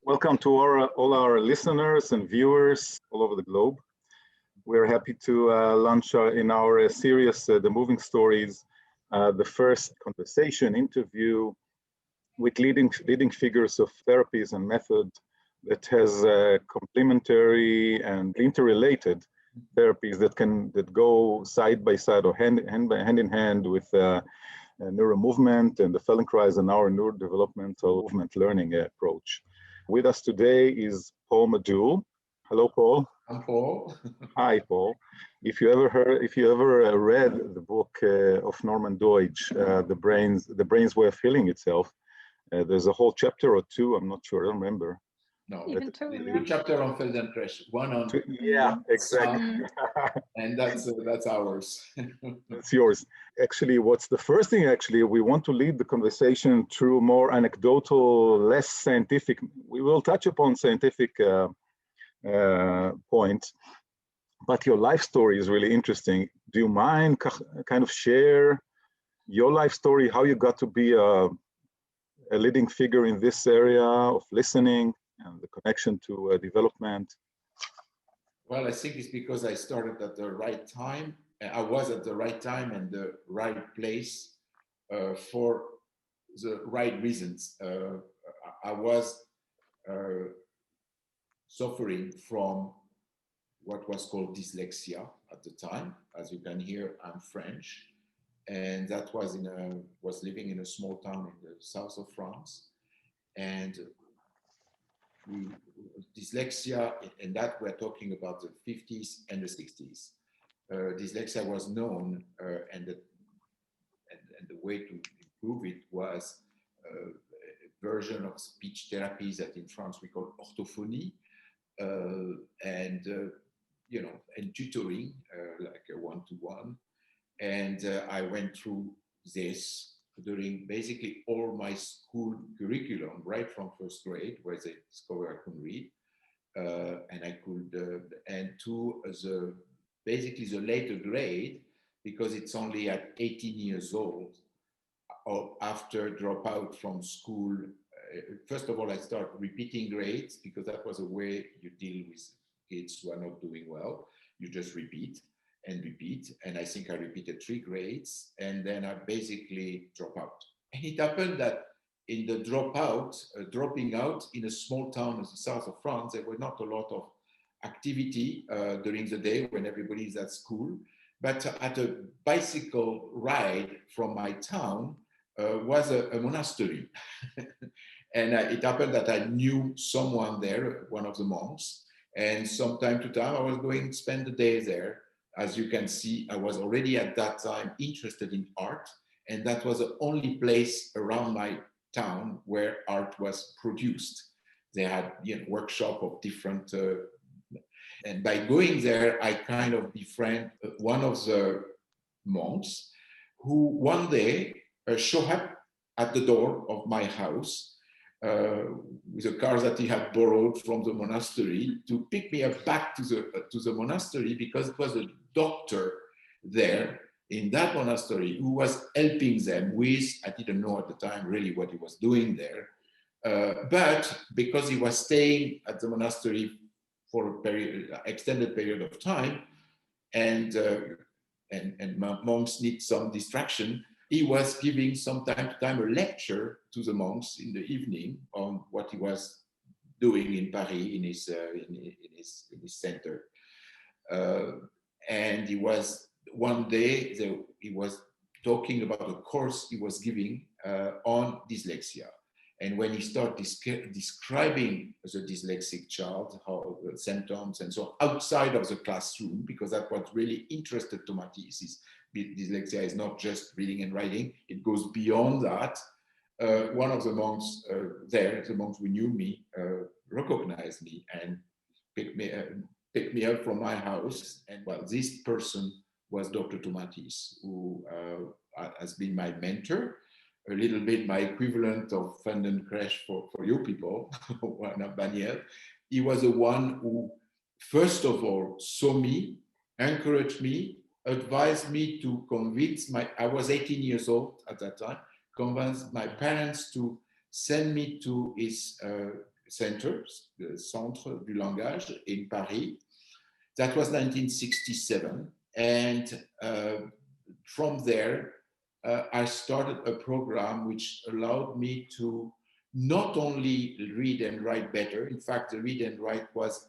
Welcome to all our listeners and viewers all over the globe. We're happy to launch in our series, The Moving Stories, the first conversation interview with leading figures of therapies and method that has complementary and interrelated therapies that go side by side or hand in hand with neuromovement and the Feldenkrais and our neurodevelopmental movement learning approach. With us today is Paul Madaule. Hello, Paul. I'm Paul. Hi, Paul. If you ever read the book of Norman Deutsch, The Brain's Way of Healing Itself, there's a whole chapter or two. I'm not sure. I don't remember. No, even two. two chapter on Feldenkrais, one on two, yeah, exactly. and that's ours. That's yours. Actually, what's the first thing? Actually, we want to lead the conversation through more anecdotal, less scientific. We will touch upon scientific points, but your life story is really interesting. Do you mind kind of share your life story, how you got to be a leading figure in this area of listening and the connection to development? Well, I think it's because I started at the right time. I was at the right time and the right place for the right reasons. I was suffering from what was called dyslexia at the time. As you can hear, I'm French. And that was was living in a small town in the south of France. And dyslexia, and that we're talking about the 50s and the 60s. Dyslexia was known, and the way to improve it was a version of speech therapy that in France we call orthophonie, and tutoring, like a one-to-one. And I went through this during basically all my school curriculum, right from first grade, where they discovered I could read, and I could, and to basically the later grade, because it's only at 18 years old, or after dropout from school. First of all, I start repeating grades, because that was a way you deal with kids who are not doing well. You just repeat and repeat, and I think I repeated 3 grades, and then I basically drop out. And it happened that in the dropping out in a small town in the south of France, there were not a lot of activity during the day when everybody is at school, but at a bicycle ride from my town was a monastery. And it happened that I knew someone there, one of the monks, and from time to time I was going to spend the day there. As you can see, I was already at that time interested in art, and that was the only place around my town where art was produced. They had workshop of different, and by going there, I kind of befriend one of the monks who one day showed up at the door of my house with a car that he had borrowed from the monastery to pick me up back to the monastery, because it was a doctor there in that monastery who was helping them with, I didn't know at the time really what he was doing there, but because he was staying at the monastery for extended period of time, and monks need some distraction, he was giving from time to time a lecture to the monks in the evening on what he was doing in Paris in his center. And he was one day he was talking about a course he was giving on dyslexia. And when he started describing the dyslexic child, how the symptoms and so on, outside of the classroom, because that's what really interested Tomatis, is dyslexia is not just reading and writing, it goes beyond that. One of the monks the monks who knew me, recognized me and picked me up from my house. And well, this person was Dr. Tomatis, who has been my mentor, a little bit my equivalent of Feldenkrais for you people, Baniel. He was the one who, first of all, saw me, encouraged me, advised me to convince I was 18 years old at that time, convinced my parents to send me to his center, the Centre du Langage in Paris. That was 1967. And from there, I started a program which allowed me to not only read and write better. In fact, the read and write was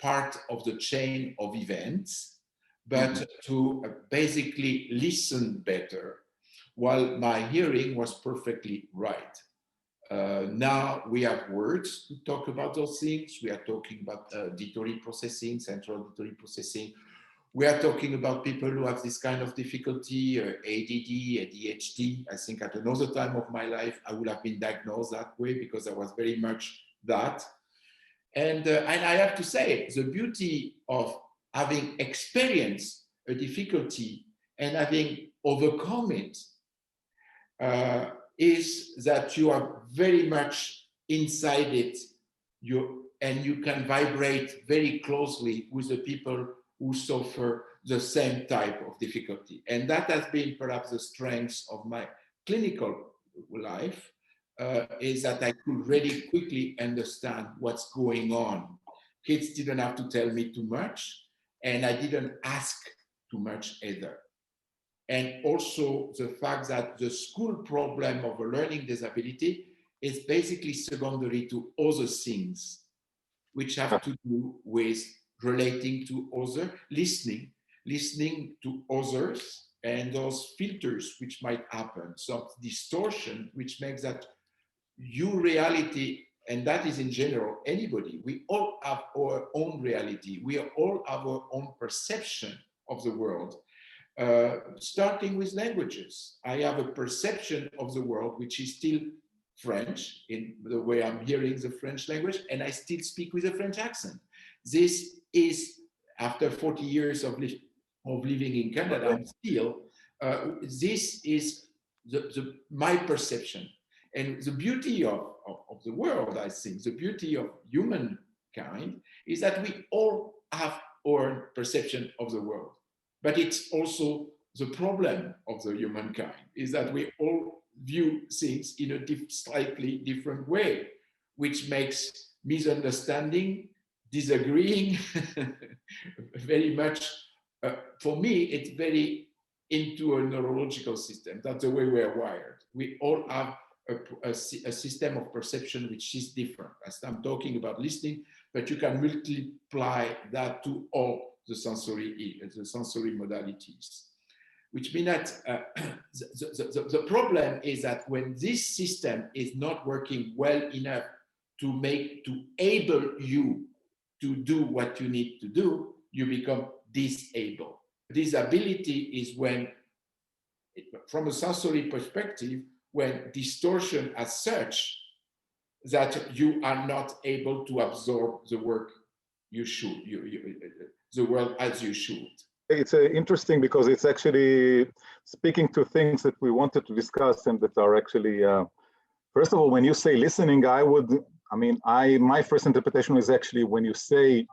part of the chain of events, but to basically listen better, while my hearing was perfectly right. Now we have words to talk about those things. We are talking about auditory processing, central auditory processing. We are talking about people who have this kind of difficulty, ADD, ADHD. I think at another time of my life, I would have been diagnosed that way because I was very much that. And I have to say, the beauty of having experienced a difficulty and having overcome it is that you are very much inside it, and you can vibrate very closely with the people who suffer the same type of difficulty. And that has been perhaps the strength of my clinical life, is that I could really quickly understand what's going on. Kids didn't have to tell me too much, and I didn't ask too much either. And also the fact that the school problem of a learning disability is basically secondary to other things, which have to do with relating to others, listening to others, and those filters which might happen, some distortion, which makes that your reality, and that is in general, anybody, we all have our own reality. We all have our own perception of the world. Starting with languages. I have a perception of the world which is still French, in the way I'm hearing the French language, and I still speak with a French accent. This is, after 40 years of living in Canada, I'm still, this is my perception. And the beauty of the world, I think, the beauty of humankind is that we all have our perception of the world. But it's also the problem of the humankind, is that we all view things in a slightly different way, which makes misunderstanding, disagreeing, very much, for me, it's very into a neurological system. That's the way we are wired. We all have a system of perception which is different. As I'm talking about listening, but you can multiply that to all the sensory modalities, which means that the problem is that when this system is not working well enough to able you to do what you need to do, you become disabled. Disability is when, from a sensory perspective, when distortion as such that you are not able to absorb the work you should, the world as you should. It's interesting because it's actually speaking to things that we wanted to discuss and that are actually, first of all, when you say listening, my first interpretation is actually when you say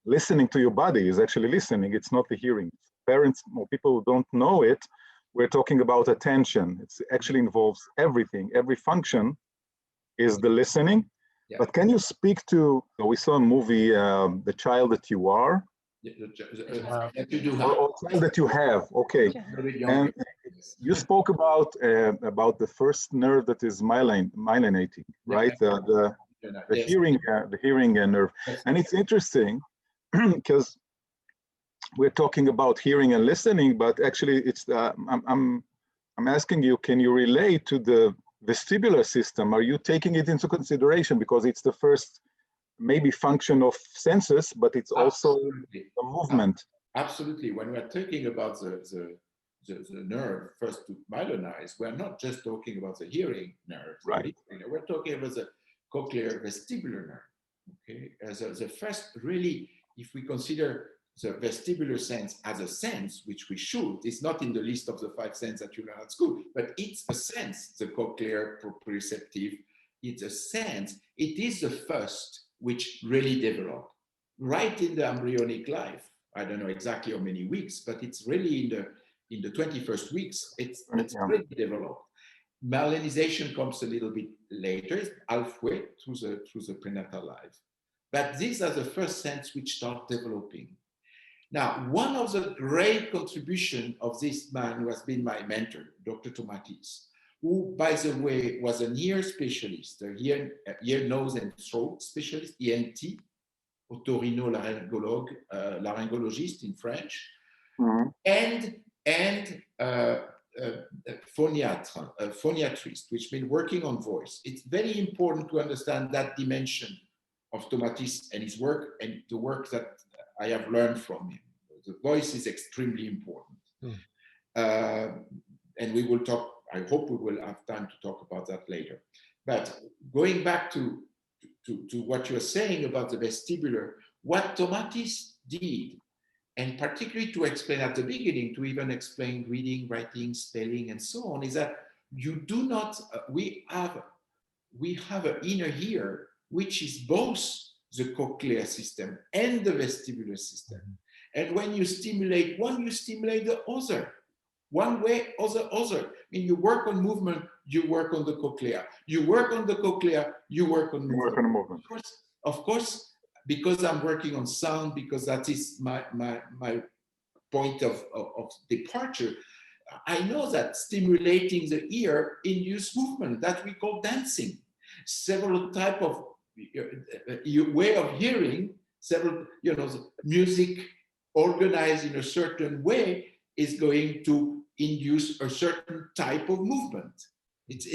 listening to your body is actually listening, it's not the hearing. Parents or people who don't know it, we're talking about attention. It actually involves everything, every function is the listening. Yeah. But can you speak to, we saw a movie, The Child That You Are? That you do have. Or child that you have, okay. And you spoke about the first nerve that is myelinating, right? The hearing nerve. And it's interesting because we're talking about hearing and listening, but actually it's, I'm asking you, can you relate to the vestibular system? Are you taking it into consideration? Because it's the first maybe function of senses, but it's also a movement. Absolutely. When we're talking about the nerve first to myelinize, we're not just talking about the hearing nerve. Right. We're talking about the cochlear vestibular nerve. Okay. As the first, really, if we consider the vestibular sense as a sense, which we should, it's not in the list of the 5 senses that you learn at school, but it's a sense, the cochlear proprioceptive, it's a sense, it is the first which really developed right in the embryonic life. I don't know exactly how many weeks, but it's really in the 21st weeks, it's really developed. Myelinization comes a little bit later, it's halfway through the prenatal life. But these are the first cells which start developing. Now, one of the great contributions of this man who has been my mentor, Dr. Tomatis, who, by the way, was an ear specialist, a ear, nose, and throat specialist, ENT, otorhinolaryngologist in French, and phoniatrist, which means working on voice. It's very important to understand that dimension of Tomatis and his work and the work that I have learned from him. The voice is extremely important. And we will talk, I hope we will have time to talk about that later. But going back to what you're saying about the vestibular, what Tomatis did, and particularly to explain at the beginning, to even explain reading, writing, spelling, and so on, is that you do not, we have an inner ear, which is both the cochlear system and the vestibular system. And when you stimulate one, you stimulate the other. One way or the other. When you work on movement, you work on the cochlea. You work on the cochlea, you work on movement. Of course, because I'm working on sound, because that is my point of departure, I know that stimulating the ear induces movement that we call dancing. Several type of way of hearing, several, music organized in a certain way is going to induce a certain type of movement. This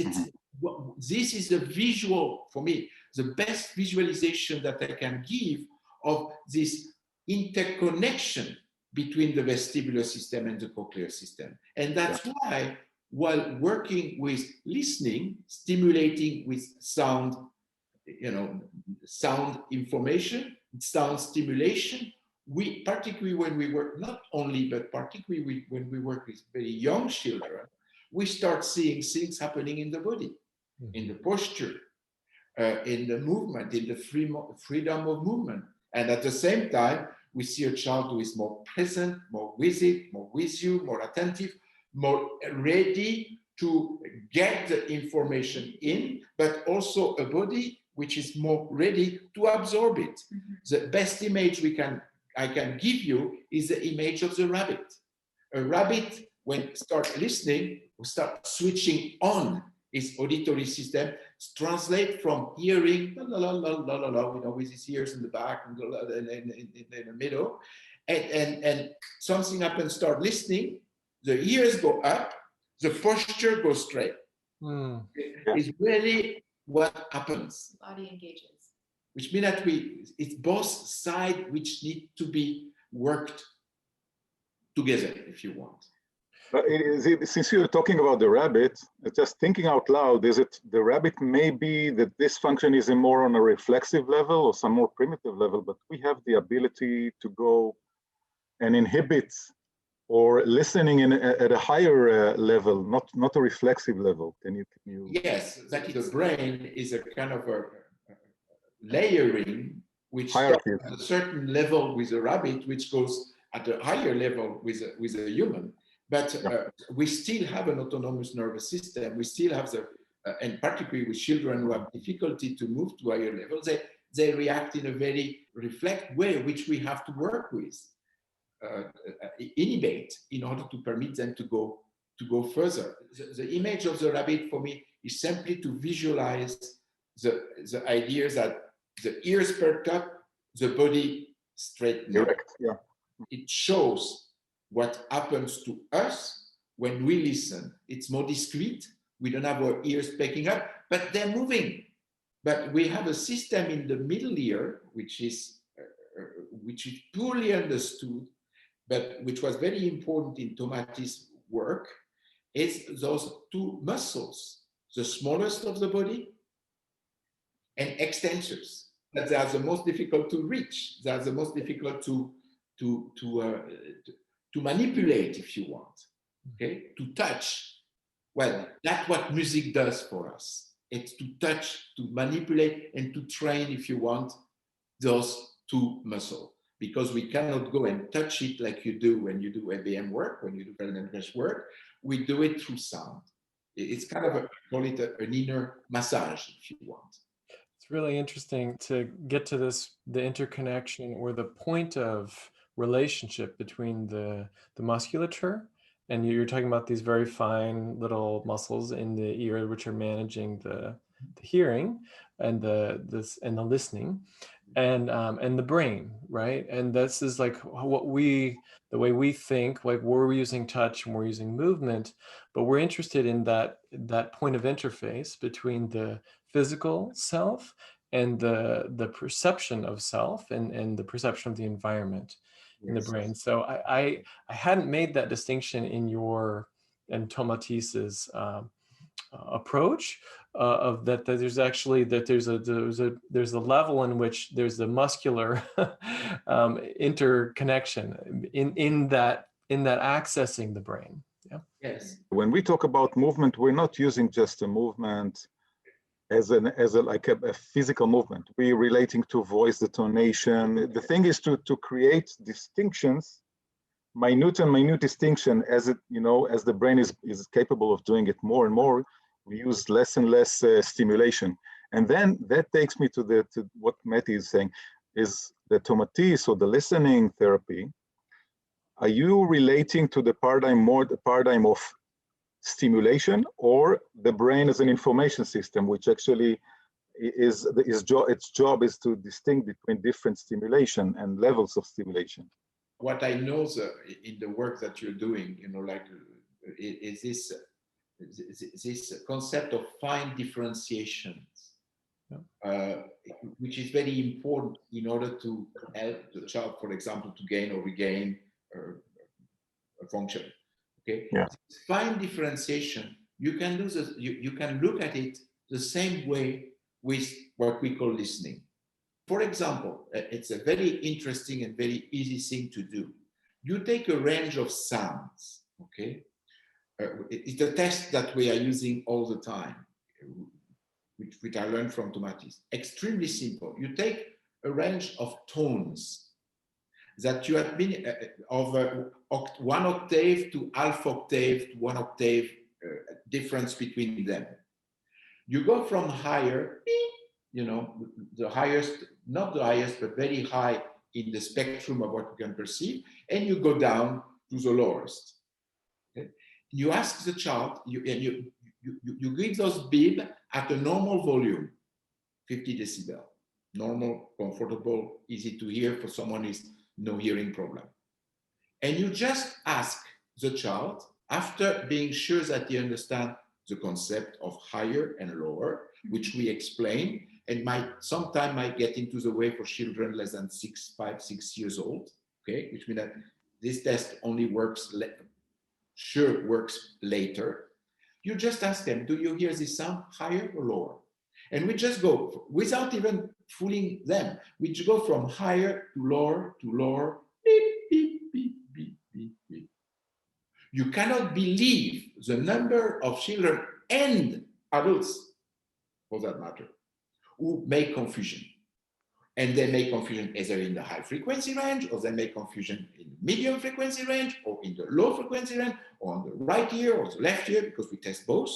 is the visual, for me, the best visualization that I can give of this interconnection between the vestibular system and the cochlear system. And that's why, while working with listening, stimulating with sound, sound information, sound stimulation, we, particularly when we work, not only, but particularly when we work with very young children, we start seeing things happening in the body, in the posture, in the movement, in the freedom of movement. And at the same time, we see a child who is more present, more with it, more with you, more attentive, more ready to get the information in, but also a body which is more ready to absorb it. The best image I can give you is the image of the rabbit. A rabbit, when start listening, will start switching on his auditory system, translate from hearing, la, la, la, la, la, la, with his ears in the back and in the middle, and something happens, start listening, the ears go up, the posture goes straight. It's really what happens. Body engages. Which means that it's both sides which need to be worked together, if you want. But since you're talking about the rabbit, just thinking out loud, is it the rabbit may be that this function is more on a reflexive level or some more primitive level, but we have the ability to go and inhibit or listening at a higher level, not a reflexive level. Can you? Yes, exactly. The brain is a kind of a layering which Hierarchy. starts at a certain level with a rabbit, which goes at a higher level with a human. But we still have an autonomous nervous system. We still have and particularly with children who have difficulty to move to higher levels, they react in a very reflect way, which we have to work with, inhibit in order to permit them to go further. The image of the rabbit for me is simply to visualize the idea that the ears perk up, the body straightens up. It shows what happens to us when we listen. It's more discreet. We don't have our ears picking up, but they're moving. But we have a system in the middle ear, which is poorly understood, but which was very important in Tomatis' work, is those two muscles, the smallest of the body and extensors. That they are the most difficult to reach. They are the most difficult to manipulate, if you want, okay, to touch. Well, that's what music does for us. It's to touch, to manipulate, and to train, if you want, those two muscles. Because we cannot go and touch it like you do when you do ABM work, when you do French work. We do it through sound. It's kind of call it an inner massage, if you want. It's really interesting to get to this, the interconnection or the point of relationship between the musculature, and you're talking about these very fine little muscles in the ear which are managing the hearing and the listening, and the brain, right? And this is like the way we think, like we're using touch and we're using movement, but we're interested in that point of interface between the physical self and the perception of self and the perception of the environment in the brain. So I hadn't made that distinction in Tomatis's approach of that there's actually there's a level in which there's the muscular interconnection in that accessing the brain. Yeah. Yes. When we talk about movement, we're not using just a movement as a physical movement. We're relating to voice, the tonation. The thing is to create distinctions, minute distinction, as the brain is capable of doing it more and more. We use less and less stimulation, and then that takes me to what Matti is saying, is the Tomatis or the listening therapy. Are you relating to the paradigm of stimulation, or the brain as an information system, which actually its job is to distinguish between different stimulation and levels of stimulation? What I know in the work that you're doing, is this concept of fine differentiations, which is very important in order to help the child, for example, to gain or regain a function. Okay. Yeah. Fine differentiation, you can do this. You can look at it the same way with what we call listening. For example, it's a very interesting and very easy thing to do. You take a range of sounds. Okay. It's a test that we are using all the time, which I learned from Tomatis. Extremely simple. You take a range of tones that you have been of 1 octave to half octave to 1 octave difference between them. You go from higher, the highest, not the highest, but very high in the spectrum of what you can perceive, and you go down to the lowest. Okay? You ask the child, you give those bib at a normal volume, 50 decibel, normal, comfortable, easy to hear for someone who is no hearing problem. And you just ask the child, after being sure that they understand the concept of higher and lower, which we explain, and sometimes might get into the way for children less than 5, 6 years old, okay? Which means that this test only works later. You just ask them, do you hear this sound higher or lower? And we just go, without even fooling them, we just go from higher to lower, beep, beep, beep, beep, beep, beep. You cannot believe the number of children and adults, for that matter, who make confusion. And they make confusion either in the high frequency range, or they make confusion in the medium frequency range, or in the low frequency range, or on the right ear or the left ear, because we test both.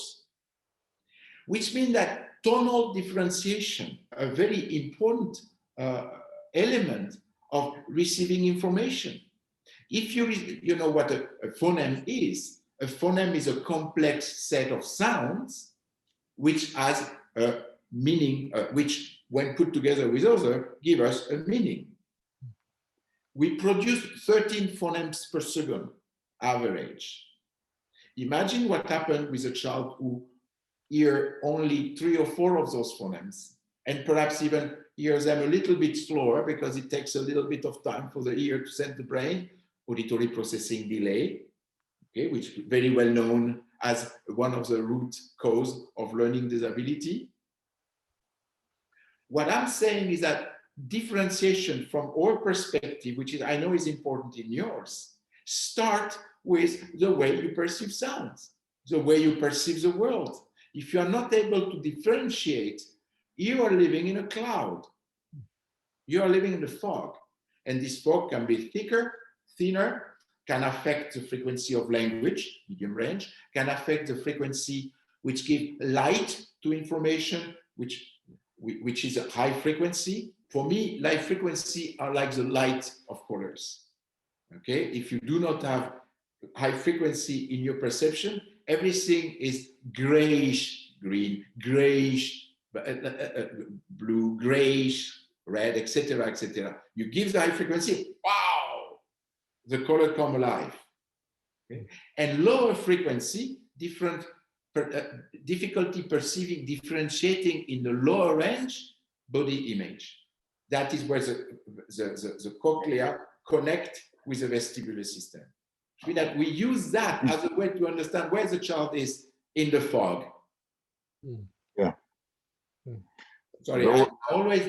Which means that tonal differentiation, a very important element of receiving information. If you know what a phoneme is a complex set of sounds which has a meaning, which when put together with other, give us a meaning. We produce 13 phonemes per second, average. Imagine what happened with a child who hear only 3 or 4 of those phonemes, and perhaps even hears them a little bit slower because it takes a little bit of time for the ear to send the brain, auditory processing delay, okay, which is very well known as one of the root cause of learning disability. What I'm saying is that differentiation from our perspective, which is I know is important in yours, start with the way you perceive sounds, the way you perceive the world. If you are not able to differentiate, you are living in a cloud. You are living in the fog. And this fog can be thicker, thinner, can affect the frequency of language, medium range, can affect the frequency which give light to information, which is a high frequency. For me, light frequency are like the light of colors. Okay, if you do not have high frequency in your perception, everything is grayish green, grayish blue, grayish red, etc., etc. You give the high frequency, wow, the color come alive. Okay? And lower frequency, difficulty perceiving, differentiating in the lower range, body image. That is where the cochlea connect with the vestibular system. Which means that we use that as a way to understand where the child is in the fog. Yeah. Sorry, I always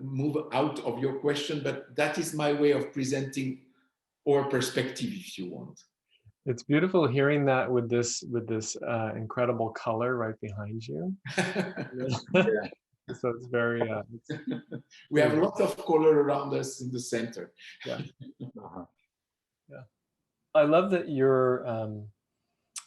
move out of your question, but that is my way of presenting our perspective, if you want. It's beautiful hearing that with this incredible color right behind you. Yeah. So it's very. We have lots of color around us in the center. Yeah. Yeah. I love that you're,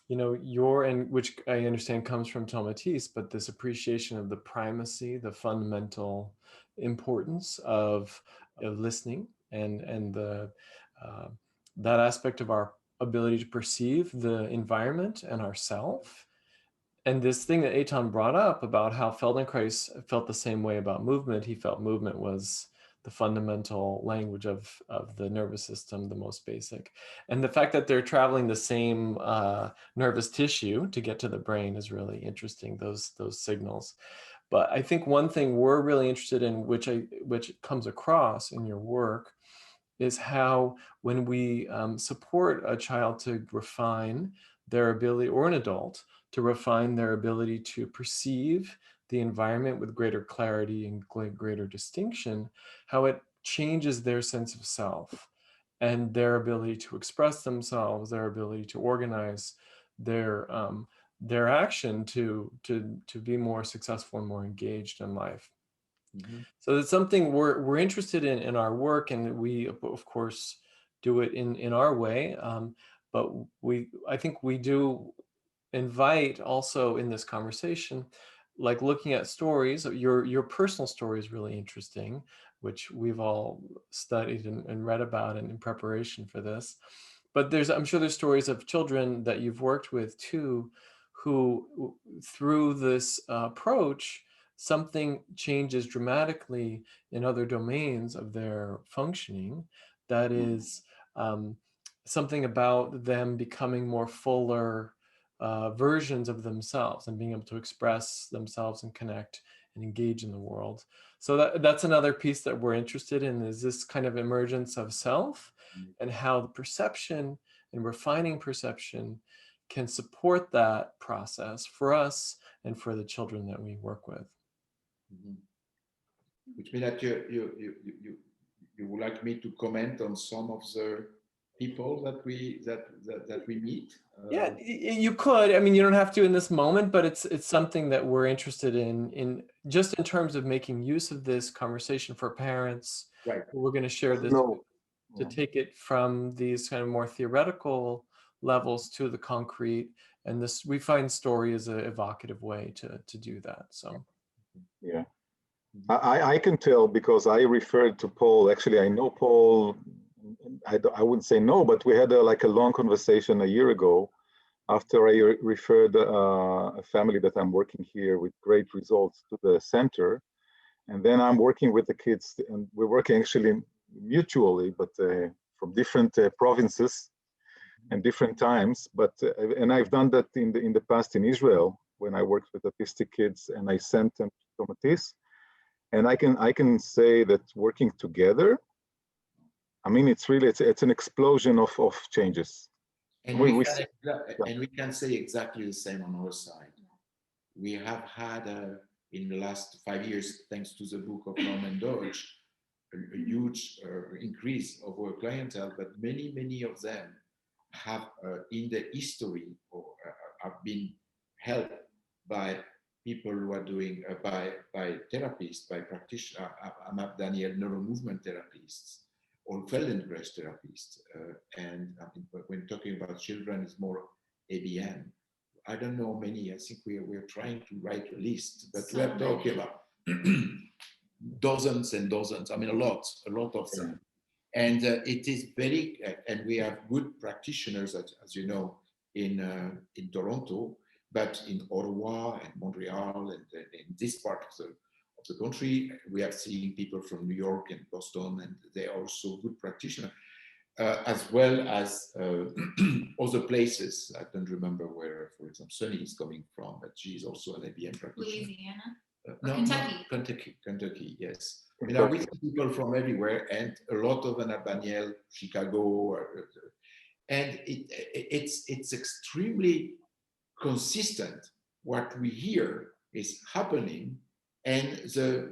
and which I understand comes from Tomatis, but this appreciation of the primacy, the fundamental importance of listening, and the that aspect of our ability to perceive the environment and ourself. And this thing that Eitan brought up about how Feldenkrais felt the same way about movement. He felt movement was the fundamental language of the nervous system, the most basic. And the fact that they're traveling the same nervous tissue to get to the brain is really interesting, those signals. But I think one thing we're really interested in, which comes across in your work, is how when we support a child to refine their ability, or an adult, to refine their ability to perceive the environment with greater clarity and greater distinction, how it changes their sense of self and their ability to express themselves, their ability to organize their action to be more successful and more engaged in life. Mm-hmm. So it's something we're interested in our work, and we of course do it in our way. But I think we do invite also in this conversation, like looking at stories. Your personal story is really interesting, which we've all studied and read about in preparation for this. But I'm sure there's stories of children that you've worked with too, who through this approach, something changes dramatically in other domains of their functioning. That is something about them becoming more fuller versions of themselves and being able to express themselves and connect and engage in the world. So that's another piece that we're interested in, is this kind of emergence of self and how the perception and refining perception can support that process for us and for the children that we work with. Mm-hmm. Which means that you would like me to comment on some of the people that we meet? Yeah, you could. I mean, you don't have to in this moment, but it's something that we're interested in just in terms of making use of this conversation for parents. Right. We're going to share this to take it from these kind of more theoretical levels to the concrete, and this, we find story is an evocative way to do that. So yeah, I can tell because I referred to Paul. Actually, I know Paul. I wouldn't say no, but we had like a long conversation a year ago after I referred a family that I'm working here with great results to the center. And then I'm working with the kids, and we're working actually mutually, but from different provinces and different times. But and I've done that in the past in Israel when I worked with autistic kids, and I sent them to Tomatis. And I can say that working together, I mean, it's an explosion of changes. And we can say exactly the same on our side. We have had in the last 5 years, thanks to the book of Paul Madaule, a huge increase of our clientele, but many of them have in the history or have been helped by people who are doing by therapists, by practitioners, Amap Daniel neuromovement therapists, or Feldenkrais therapists. And when talking about children, it's more ABM. I don't know many. I think we're trying to write a list, but So we are talking many. about dozens and dozens. I mean, a lot of them. And it is very, and we have good practitioners, as you know, in Toronto, but in Ottawa and Montreal and in this part of the country, we are seeing people from New York and Boston, and they are also good practitioners, as well as other places. I don't remember where, for example, Sunny is coming from, but she is also an ABM practitioner. Louisiana? No, Kentucky. Kentucky, yes. I mean, we see people from everywhere, and a lot of Anabaniel, Chicago, and it's extremely consistent. What we hear is happening, and the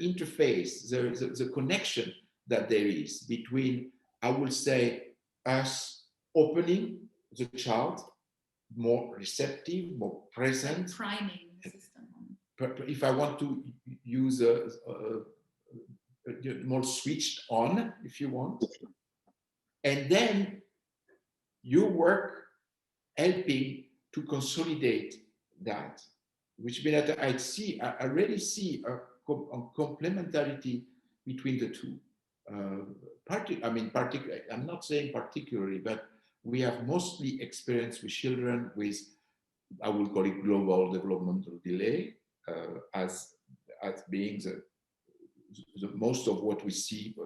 interface, the connection that there is between, I would say, us opening the child, more receptive, more present, Priming the system. if I want to use a more switched on, if you want, and then you work helping to consolidate that, which means that I really see a complementarity between the two. I'm not saying particularly, but we have mostly experience with children with, I would call it, global developmental delay, as being the most of what we see.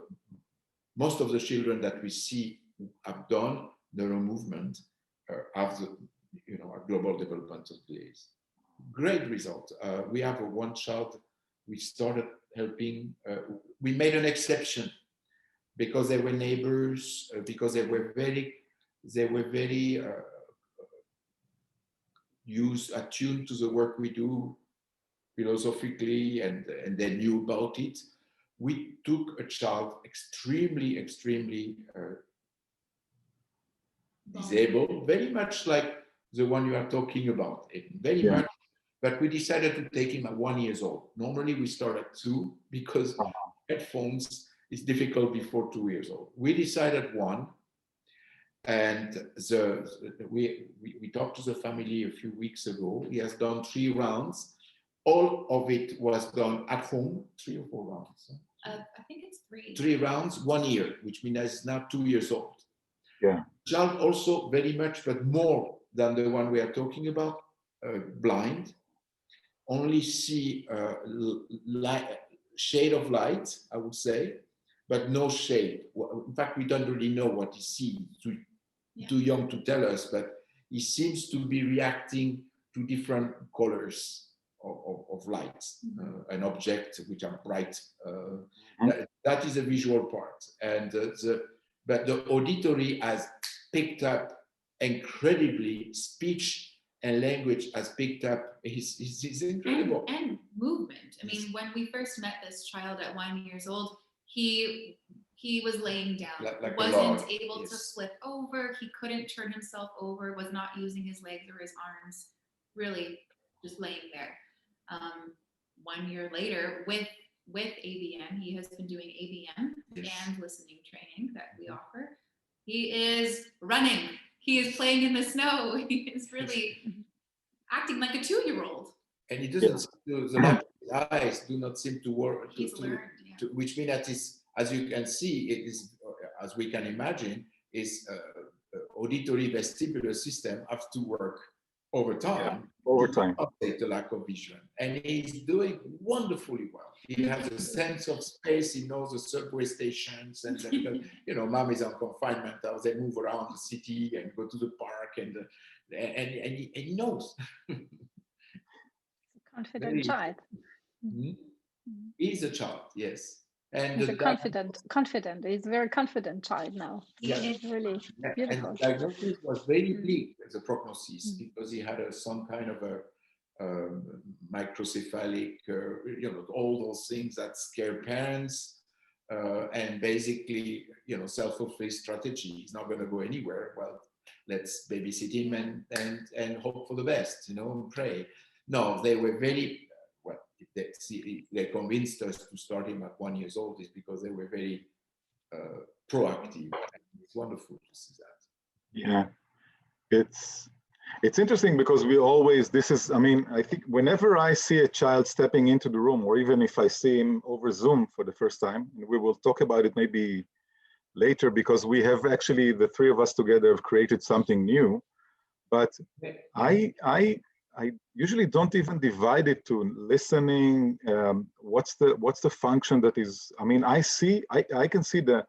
Most of the children that we see have done neural movement have the, a global developmental delays. Great result. We have one child we started helping. We made an exception because they were neighbors, because they were very attuned to the work we do philosophically, and they knew about it. We took a child extremely disabled, very much like the one you are talking about, very much, but we decided to take him at 1 year old. Normally we start at 2 because headphones is difficult before 2 years old. We decided 1, and we talked to the family a few weeks ago. He has done 3 rounds. All of it was done at home, 3 or 4 rounds. I think it's 3. 3 rounds, 1 year, which means he's now 2 years old. Yeah. Child also very much, but more than the one we are talking about, blind, only see shade of light, I would say, but no shade. In fact, we don't really know what he sees. Too young to tell us, but he seems to be reacting to different colors of light, an object which are bright. That is a visual part, and but the auditory has picked up incredibly. Speech and language has picked up. Is incredible. And movement. I mean, when we first met this child at 1 year old, he was laying down, like wasn't able to flip over. He couldn't turn himself over, was not using his legs or his arms, really just laying there. 1 year later, with ABM, he has been doing ABM and listening training that we offer. He is running. He is playing in the snow. He is really acting like a 2-year-old. And he doesn't seem to, the eyes do not seem to work. Which means that is, as you can see, it is, as we can imagine, is auditory vestibular system have to work over time. To update the lack of vision. And he's doing wonderfully well. He has a sense of space. He knows the subway stations, and mom is on confinement. How they move around the city and go to the park, and he knows. Confident child. He's a child, yes. And he's a confident. He's a very confident child now. He's really beautiful. And the diagnosis was very bleak, the prognosis, because he had some kind of a microcephalic, all those things that scare parents, and basically, self-fulfilling strategy. He's not going to go anywhere. Well, let's babysit him and hope for the best, and pray. No, they were very. They convinced us to start him at 1 year old is because they were very proactive. It's wonderful to see that. Yeah, it's It's interesting because we always, I mean, I think whenever I see a child stepping into the room, or even if I see him over Zoom for the first time, and we will talk about it maybe later, because we have actually, the three of us together have created something new, but I usually don't even divide it to listening. What's the function that is, I mean, I can see the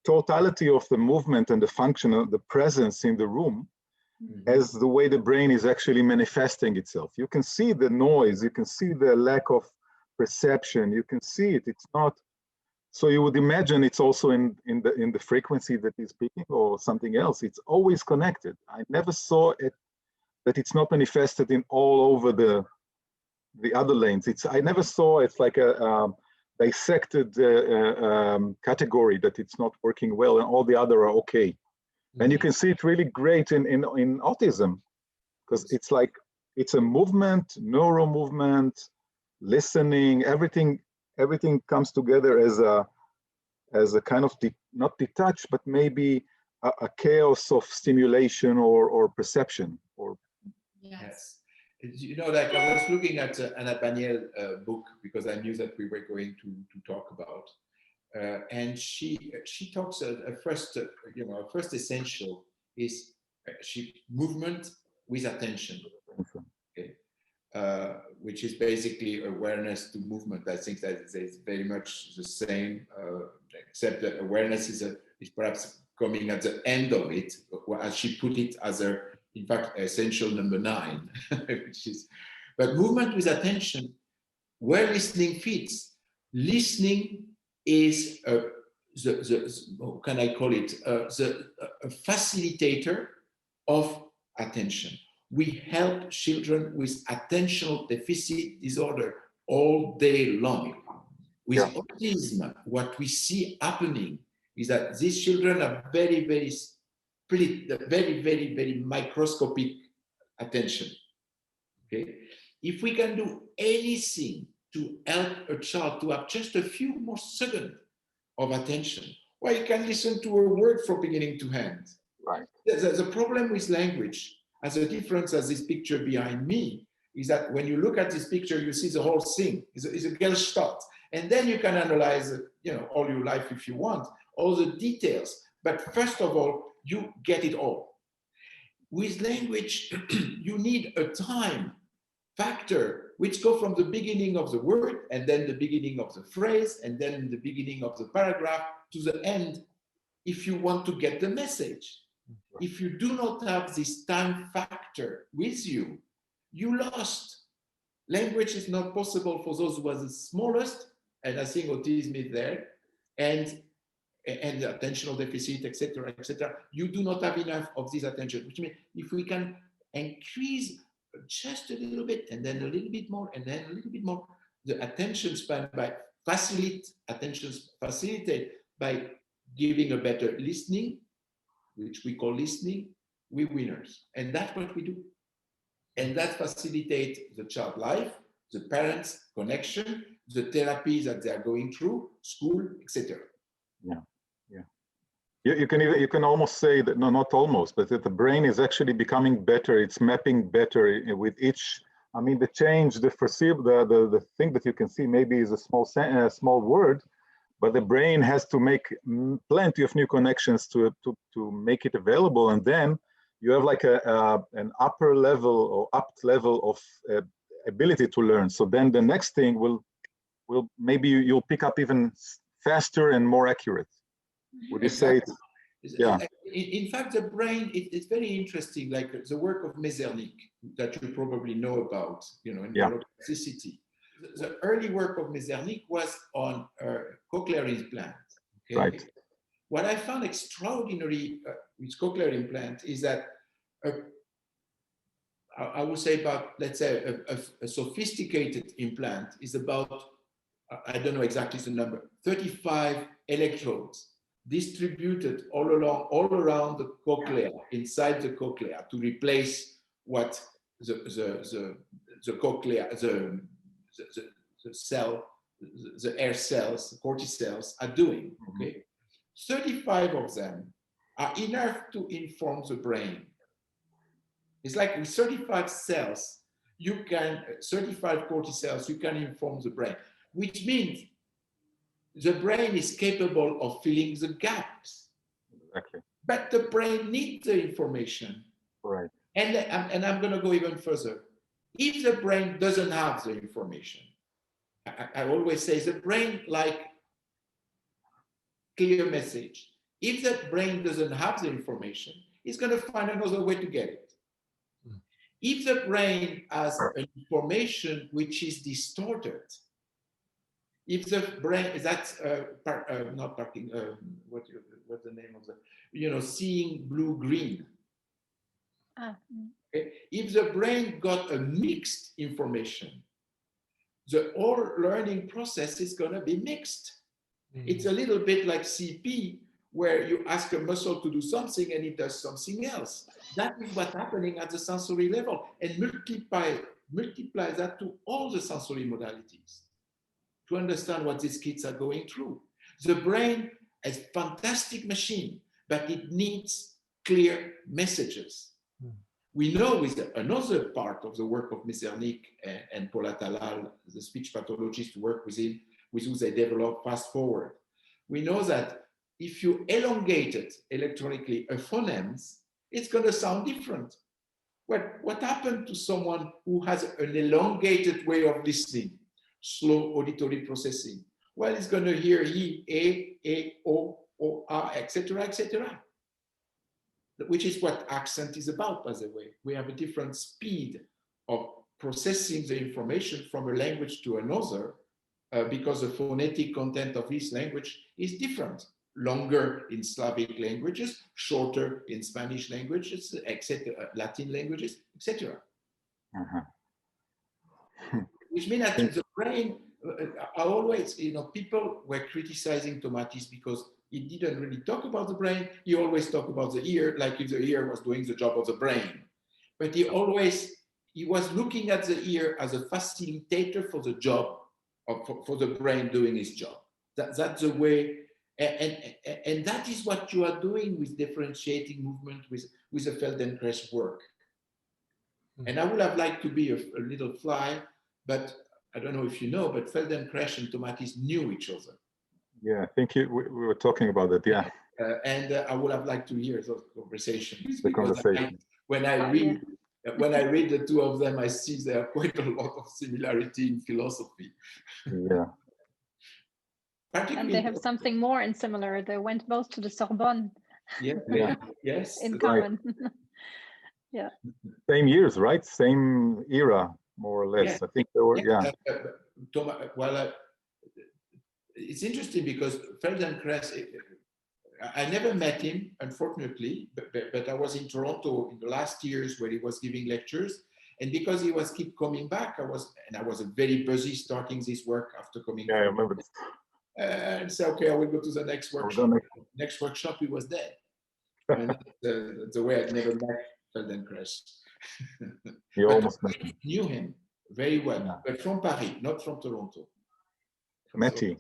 totality of the movement and the function of the presence in the room as the way the brain is actually manifesting itself. You can see the noise, you can see the lack of perception, you can see it. It's not, so you would imagine it's also in the frequency that is speaking or something else. It's always connected. I never saw it that it's not manifested in all over the other lanes. I never saw it's like a dissected category that it's not working well and all the other are okay. And you can see it really great in autism, because it's like, it's a movement, neuro movement, listening, everything comes together as a kind of not detached, but maybe a chaos of stimulation or perception. Or yes. You know, like I was looking at Anna Paniel's book, because I knew that we were going to talk about. And she talks first essential is movement with attention, okay? Which is basically awareness to movement. I think that it's very much the same, except that awareness is perhaps coming at the end of it, as she put it, as in fact, essential number 9, which is, but movement with attention, where listening fits. Listening is how can I call it, a facilitator of attention. We help children with attentional deficit disorder all day long. With autism, what we see happening is that these children are very, very split, very, very, very microscopic attention. Okay? If we can do anything to help a child to have just a few more seconds of attention, well, you can listen to a word from beginning to end. Right. The problem with language, as a difference as this picture behind me, is that when you look at this picture, you see the whole thing. It's a Gestalt. And then you can analyze, all your life if you want, all the details. But first of all, you get it all. With language, you need a time factor, which go from the beginning of the word, and then the beginning of the phrase, and then the beginning of the paragraph to the end, if you want to get the message. If you do not have this time factor with you, you lost. Language is not possible for those who are the smallest, and I think autism is there, and the attentional deficit, etc., etc. You do not have enough of this attention, which means if we can increase just a little bit, and then a little bit more, and then a little bit more, the attention span by facilitate by giving a better listening, which we call listening, we winners. And that's what we do. And that facilitates the child life, the parents' connection, the therapies that they are going through, school, etc. Yeah. You can almost say that, no, not almost, but that the brain is actually becoming better. It's mapping better with each. I mean, the change, the foreseeable, the thing that you can see maybe is a small word, but the brain has to make plenty of new connections to make it available, and then you have like an upper level or up level of ability to learn. So then the next thing will maybe you'll pick up even faster and more accurate. Would you say it's, yeah? In fact, the brain, it's very interesting, like the work of Mesernick, that you probably know about, in neuroplasticity. The early work of Mesernick was on cochlear implant. Okay? Right. What I found extraordinary with cochlear implant is that I would say about, let's say, a sophisticated implant is about, I don't know exactly the number, 35 electrodes distributed all around the cochlea, inside the cochlea, to replace what the cochlea, the cell, the air cells, the corticels are doing. Okay, 35 of them are enough to inform the brain. It's like with 35 cells, 35 corticels, you can inform the brain, which means the brain is capable of filling the gaps. Exactly. But the brain needs the information. Right. And I'm going to go even further. If the brain doesn't have the information, I always say the brain like clear message. If the brain doesn't have the information, it's going to find another way to get it. If the brain has an information which is distorted, if the brain is not talking, what's the name of the, seeing blue green. Okay? If the brain got a mixed information, the whole learning process is going to be mixed. It's a little bit like CP, where you ask a muscle to do something and it does something else. That is what's happening at the sensory level, and multiply that to all the sensory modalities to understand what these kids are going through. The brain is a fantastic machine, but it needs clear messages. We know with another part of the work of Mesernick and Paul Madaule, the speech pathologist who work with him, with whom they develop fast forward. We know that if you elongated electronically a phonemes, it's going to sound different. What happened to someone who has an elongated way of listening, slow auditory processing? Well, it's going to hear he, a, o, etc., etc. Which is what accent is about, by the way. We have a different speed of processing the information from a language to another because the phonetic content of each language is different. Longer in Slavic languages, shorter in Spanish languages, etc., Latin languages, etc. Which means that the brain, I always, people were criticizing Tomatis because he didn't really talk about the brain. He always talked about the ear, like if the ear was doing the job of the brain. But he was looking at the ear as a facilitator for the job, for the brain doing its job. That's the way, and that is what you are doing with differentiating movement with the Feldenkrais work. And I would have liked to be a little fly, but I don't know if you know, but Feldenkrais and Tomatis knew each other. Yeah, I think we were talking about that, yeah. And I would have liked to hear those conversations. The conversation. When I read the two of them, I see there are quite a lot of similarity in philosophy. Yeah. And they have something more in similar. They went both to the Sorbonne. Yeah. Yes. In common. Yeah. Same years, right? Same era, more or less. Yeah. I think they were, yeah. It's interesting because Feldenkrais, I never met him, unfortunately, but I was in Toronto in the last years where he was giving lectures. And because he was keep coming back, I was very busy starting this work after coming back. I remember this. And so, okay, I will go to the next workshop. Next workshop, he was dead. And the way I'd never met Feldenkrais. You almost met him. Knew him very well, but from Paris, not from Toronto. Matty,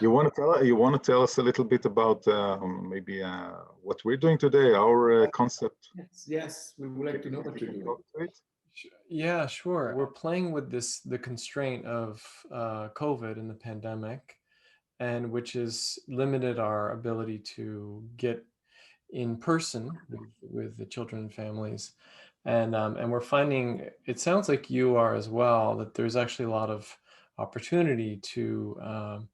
you want to tell us a little bit about maybe what we're doing today, our concept? Yes, we would like to know what you're doing. Yeah, sure. We're playing with the constraint of COVID and the pandemic, and which has limited our ability to get in person with the children and families. And we're finding, it sounds like you are as well, that there's actually a lot of opportunity to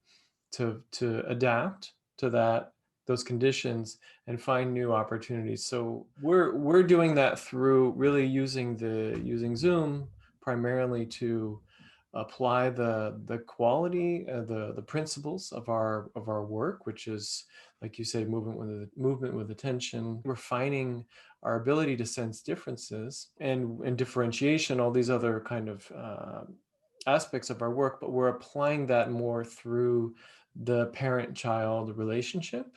adapt to those conditions and find new opportunities. So we're doing that through really using Zoom primarily to apply the quality, the principles of our work, which is, like you say, movement with attention, refining our ability to sense differences and differentiation, all these other kind of aspects of our work, but we're applying that more through the parent-child relationship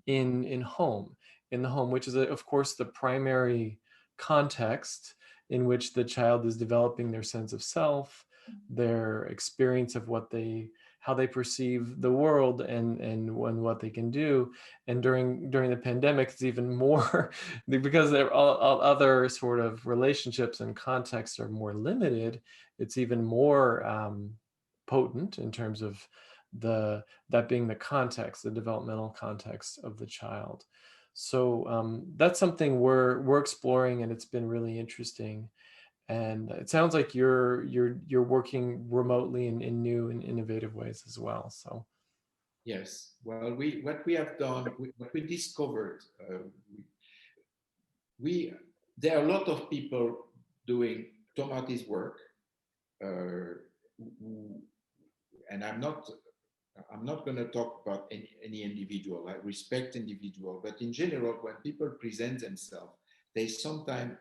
in the home, which is of course the primary context in which the child is developing their sense of self, their experience of what they how they perceive the world and what they can do. And during the pandemic, it's even more because all other sort of relationships and contexts are more limited. It's even more potent in terms of that being the context, the developmental context of the child. So that's something we're exploring, and it's been really interesting. And it sounds like you're working remotely in new and innovative ways as well. So yes, well, what we have done, what we discovered, there are a lot of people doing Tomatis work, and I'm not going to talk about any individual. I respect individual, but in general, when people present themselves, they sometimes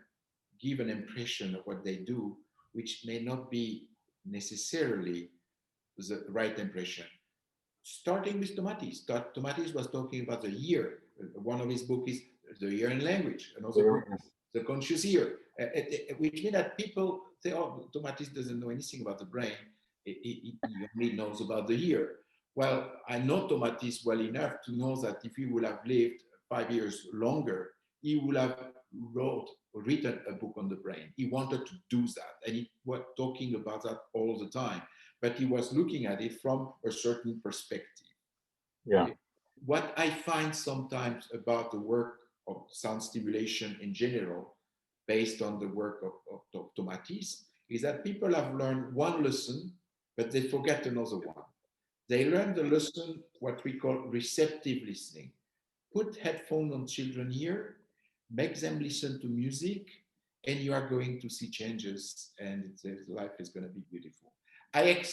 give an impression of what they do, which may not be necessarily the right impression. Starting with Tomatis. Tomatis was talking about the year. One of his books is The Year in Language, another book, The Conscious Year, which means that people say, oh, Tomatis doesn't know anything about the brain. He only knows about the year. Well, I know Tomatis well enough to know that if he would have lived 5 years longer, he would have written a book on the brain. He wanted to do that, and he was talking about that all the time. But he was looking at it from a certain perspective. Yeah. What I find sometimes about the work of sound stimulation in general, based on the work of Tomatis, is that people have learned one lesson, but they forget another one. They learn the lesson, what we call receptive listening. Put headphones on children here, make them listen to music, and you are going to see changes, and life is going to be beautiful. I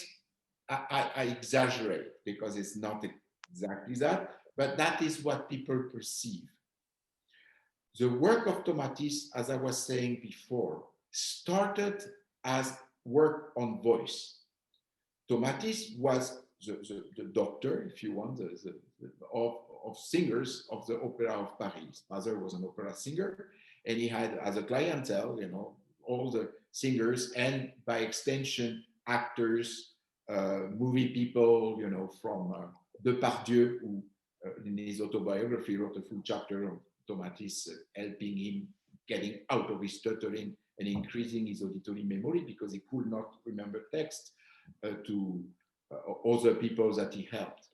exaggerate because it's not exactly that, but that is what people perceive. The work of Tomatis, as I was saying before, started as work on voice. Tomatis was the doctor, if you want, of singers of the Opera of Paris. His mother was an opera singer, and he had as a clientele, all the singers, and by extension, actors, movie people, from Depardieu, who in his autobiography wrote a full chapter of Tomatis helping him getting out of his stuttering and increasing his auditory memory because he could not remember text to other people that he helped.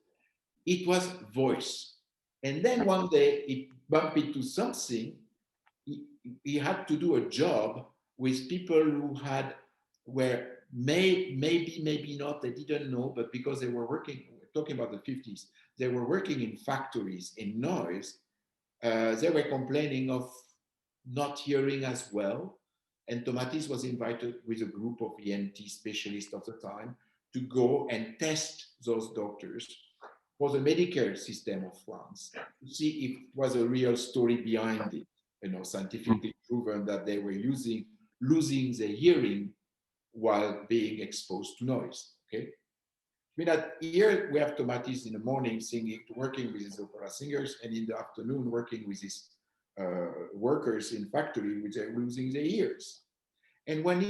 It was voice. And then one day he bumped into something. He had to do a job with people who were maybe not, they didn't know, but because they were working, talking about the 50s, they were working in factories in noise. They were complaining of not hearing as well. And Tomatis was invited with a group of ENT specialists of the time to go and test those doctors for the Medicare system of France to see if it was a real story behind it, scientifically proven that they were losing their hearing while being exposed to noise. Okay, I mean that here we have Tomatis in the morning singing, working with his opera singers, and in the afternoon working with his workers in factory, which are losing their ears. And when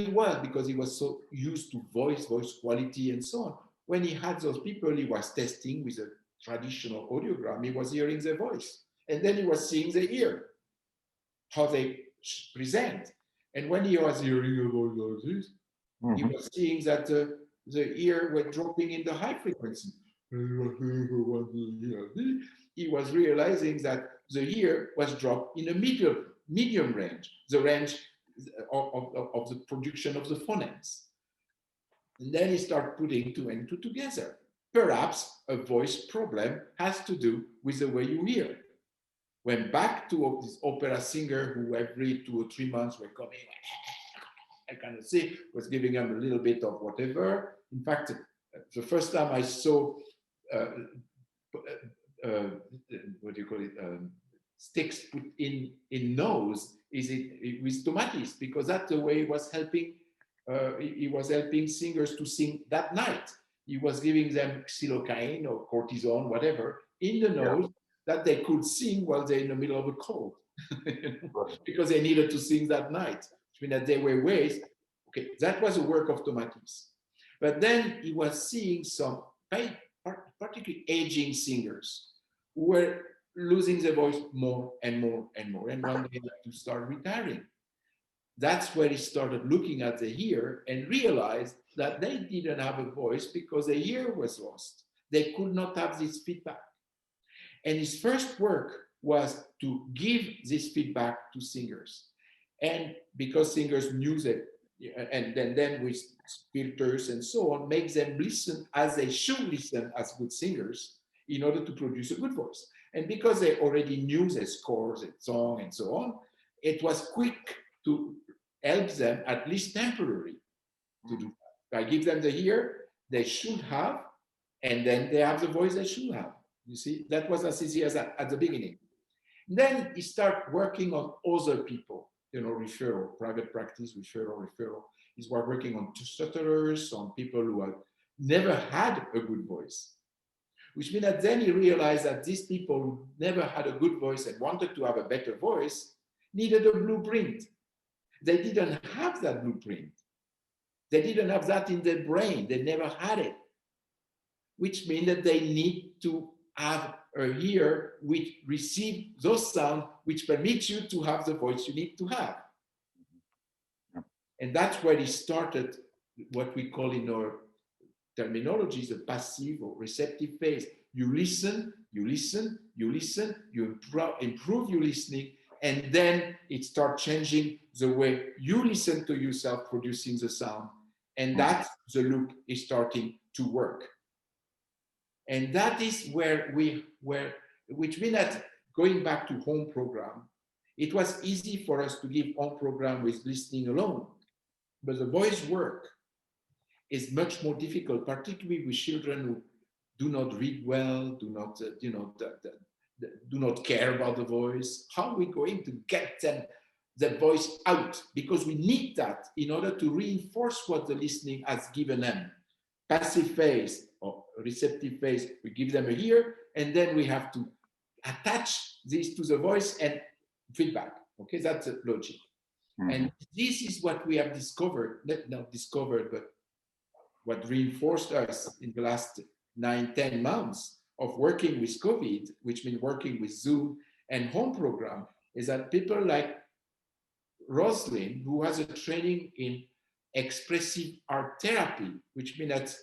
because he was so used to voice quality and so on, when he had those people he was testing with a traditional audiogram, he was hearing their voice. And then he was seeing their ear, how they present. And when he was hearing a voice like this, he was seeing that the ear were dropping in the high frequency. He was realizing that the ear was dropped in a medium range, the range of the production of the phonemes. And then he started putting two and two together. Perhaps a voice problem has to do with the way you hear. Went back to this opera singer who every 2 or 3 months were coming, I kind of see, was giving him a little bit of whatever. In fact, the first time I saw, what do you call it, sticks put in nose, it with Tomatis, because that's the way he was helping singers to sing that night. He was giving them xylocaine or cortisone, whatever, in the nose that they could sing while they're in the middle of a cold, because they needed to sing that night. I mean that there were ways. Okay, that was the work of Tomatis. But then he was seeing some particularly aging singers who were losing their voice more and more and more. And one day they had to start retiring. That's where he started looking at the ear and realized that they didn't have a voice because the ear was lost. They could not have this feedback. And his first work was to give this feedback to singers. And because singers knew that, and then with filters and so on, make them listen as they should listen as good singers in order to produce a good voice. And because they already knew their scores and song and so on, it was quick to help them, at least temporarily, to do that. I give them the ear they should have, and then they have the voice they should have. You see, that was as easy as that at the beginning. Then he started working on other people, referral, private practice, referral. He's working on stutterers, on people who had never had a good voice. Which means that then he realized that these people who never had a good voice and wanted to have a better voice needed a blueprint. They didn't have that blueprint. They didn't have that in their brain. They never had it. Which means that they need to have a ear which receives those sounds which permit you to have the voice you need to have. And that's where he started what we call in our terminology the passive or receptive phase. You listen, you listen, you listen, you improve your listening, and then it starts changing the way you listen to yourself producing the sound. And that's the loop is starting to work. And that is where which means that going back to home program, it was easy for us to give home program with listening alone. But the voice work is much more difficult, particularly with children who do not read well, do not care about the voice. How are we going to get them the voice out? Because we need that in order to reinforce what the listening has given them. Passive phase or receptive phase, we give them a ear, and then we have to attach this to the voice and feedback. Okay, that's the logic. Mm-hmm. And this is what we have discovered, not discovered, but what reinforced us in the last 9-10 months of working with COVID, which means working with Zoom and home program, is that people like Rosalind, who has a training in expressive art therapy, which means that,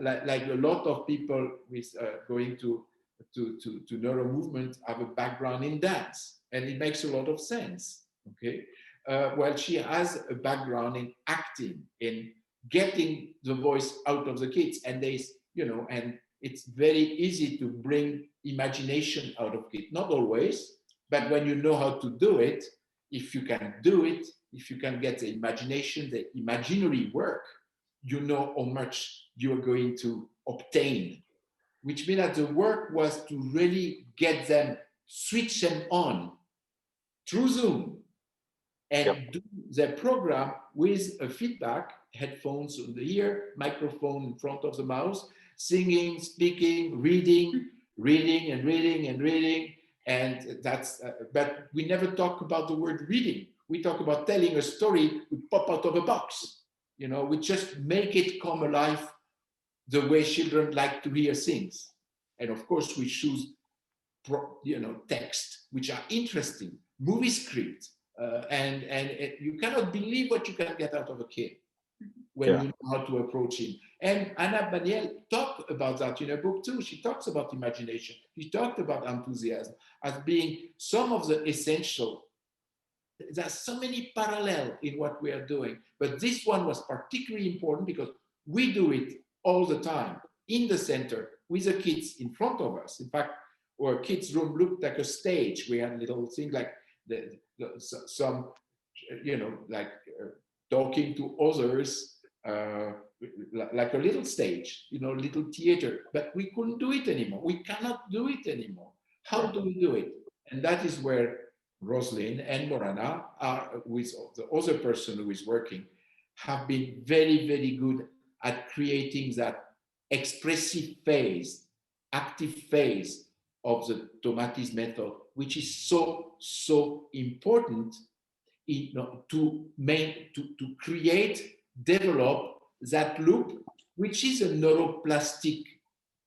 like a lot of people with going to neuro movement have a background in dance, and it makes a lot of sense. Okay, well, she has a background in acting, in getting the voice out of the kids, and and it's very easy to bring imagination out of kids. Not always, but when you know how to do it, if you can do it, if you can get the imagination, the imaginary work, you know how much you are going to obtain. Which means that the work was to really get them, switch them on through Zoom and do their program with a feedback, headphones on the ear, microphone in front of the mouth, singing, speaking, reading. And that's, but we never talk about the word reading. We talk about telling a story, we pop out of a box. We just make it come alive the way children like to hear things. And of course, we choose, text, which are interesting, movie scripts, and you cannot believe what you can get out of a kid when you know how to approach him. And Anna Baniel talked about that in her book too. She talks about imagination. She talked about enthusiasm as being some of the essential. There's so many parallels in what we are doing, but this one was particularly important because we do it all the time in the center with the kids in front of us. In fact, our kids' room looked like a stage. We had little things like talking to others, like a little stage, little theater, but we couldn't do it anymore. We cannot do it anymore. How do we do it? And that is where Rosalind and Morana are, with the other person who is working, have been very, very good at creating that expressive phase, active phase of the Tomatis method, which is so important to create, develop that loop, which is a neuroplastic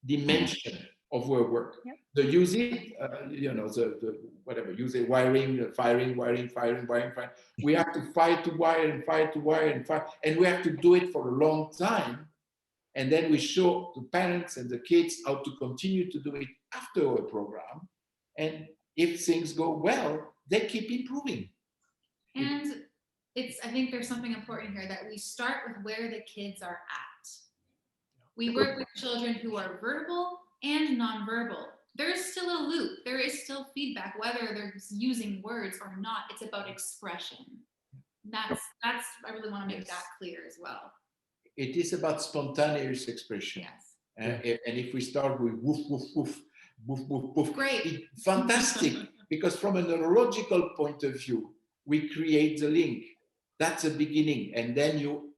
dimension of our work. Yep. The using, the whatever, using wiring, firing, wiring, firing, wiring, firing. We have to fight to wire and fight to wire and fight, and we have to do it for a long time. And then we show the parents and the kids how to continue to do it after our program. And if things go well, they keep improving. And I think there's something important here, that we start with where the kids are at. We work with children who are verbal and nonverbal. There is still a loop. There is still feedback, whether they're using words or not. It's about expression. That's I really want to make that clear as well. It is about spontaneous expression. Yes. And if we start with woof, woof, woof, woof, woof, woof, great. Fantastic. Because from a neurological point of view, we create the link. That's a beginning. And then you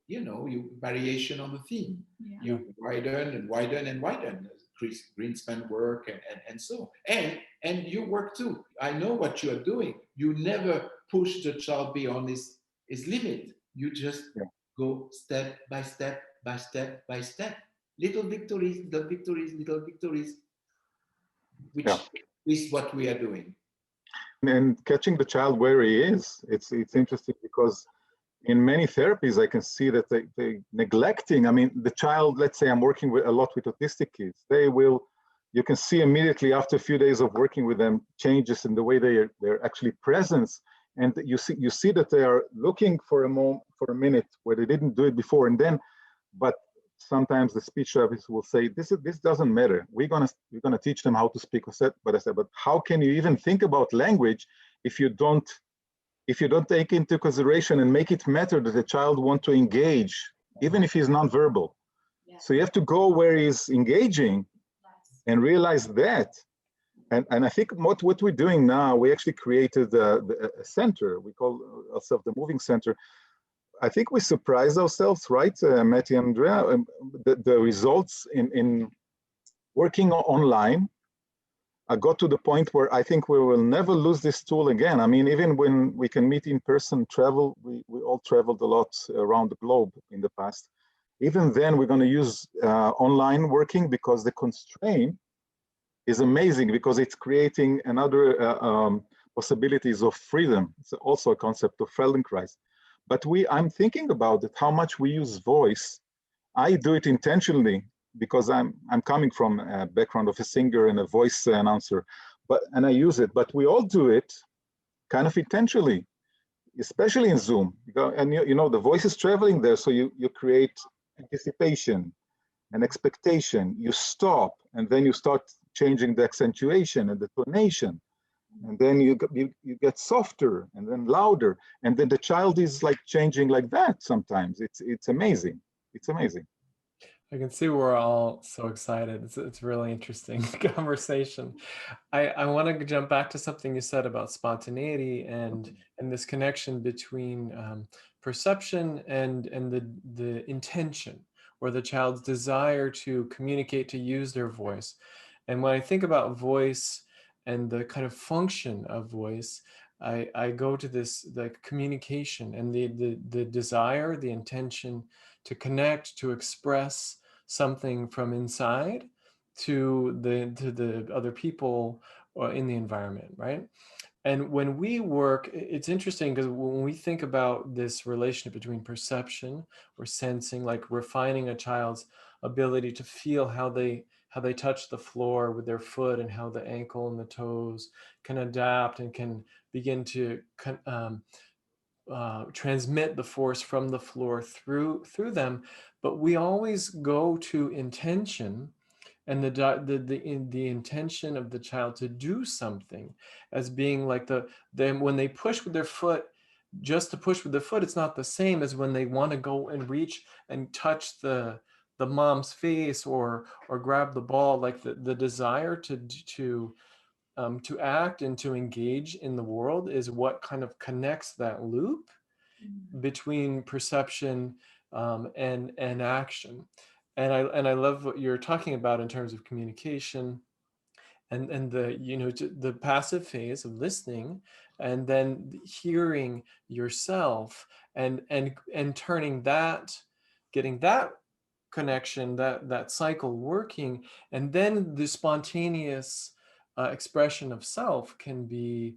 variation on the theme. Yeah. You widen and widen and widen. Chris Greenspan work and so. And you work too. I know what you are doing. You never push the child beyond his limit. You just go step by step by step by step. Little victories, little victories, little victories, which is what we are doing. And catching the child where he is, it's interesting, because in many therapies I can see that they neglecting. I mean, the child, let's say I'm working with a lot with autistic kids, you can see immediately after a few days of working with them changes in the way they're actually presence. And you see that they are looking for a minute where they didn't do it before, and then, but sometimes the speech therapist will say, this doesn't matter. We're gonna teach them how to speak. But I said, but how can you even think about language if you don't take into consideration and make it matter that the child want to engage, even if he's nonverbal? Yeah. So you have to go where he's engaging and realize that. And I think what we're doing now, we actually created a center. We call ourselves the Moving Center. I think we surprised ourselves, right, Matty and Andrea? The results in working online, I got to the point where I think we will never lose this tool again. I mean, even when we can meet in person, travel, we all traveled a lot around the globe in the past. Even then, we're going to use online working, because the constraint is amazing, because it's creating another possibilities of freedom. It's also a concept of Feldenkrais. But I'm thinking about it, how much we use voice. I do it intentionally, because I'm coming from a background of a singer and a voice announcer, and I use it. But we all do it kind of intentionally, especially in Zoom. And the voice is traveling there, so you create anticipation and expectation. You stop, and then you start changing the accentuation and the tonation. And then you get softer and then louder, and then the child is like changing like that sometimes. It's amazing. It's amazing. I can see we're all so excited. It's really interesting conversation. I want to jump back to something you said about spontaneity and this connection between perception and the intention, or the child's desire to communicate, to use their voice. And when I think about voice and the kind of function of voice, I go to the communication and the desire, the intention to connect, to express something from inside to the other people or in the environment, right? And when we work, it's interesting, because when we think about this relationship between perception or sensing, like refining a child's ability to feel how they touch the floor with their foot, and how the ankle and the toes can adapt and can begin to transmit the force from the floor through them. But we always go to intention, and the intention of the child to do something as being like when they push with their foot, just to push with the foot, it's not the same as when they want to go and reach and touch the mom's face or grab the ball. Like the desire to act and to engage in the world is what kind of connects that loop between perception and action. And I love what you're talking about in terms of communication and the passive phase of listening, and then hearing yourself and turning that, getting that connection, that cycle working, and then the spontaneous expression of self can be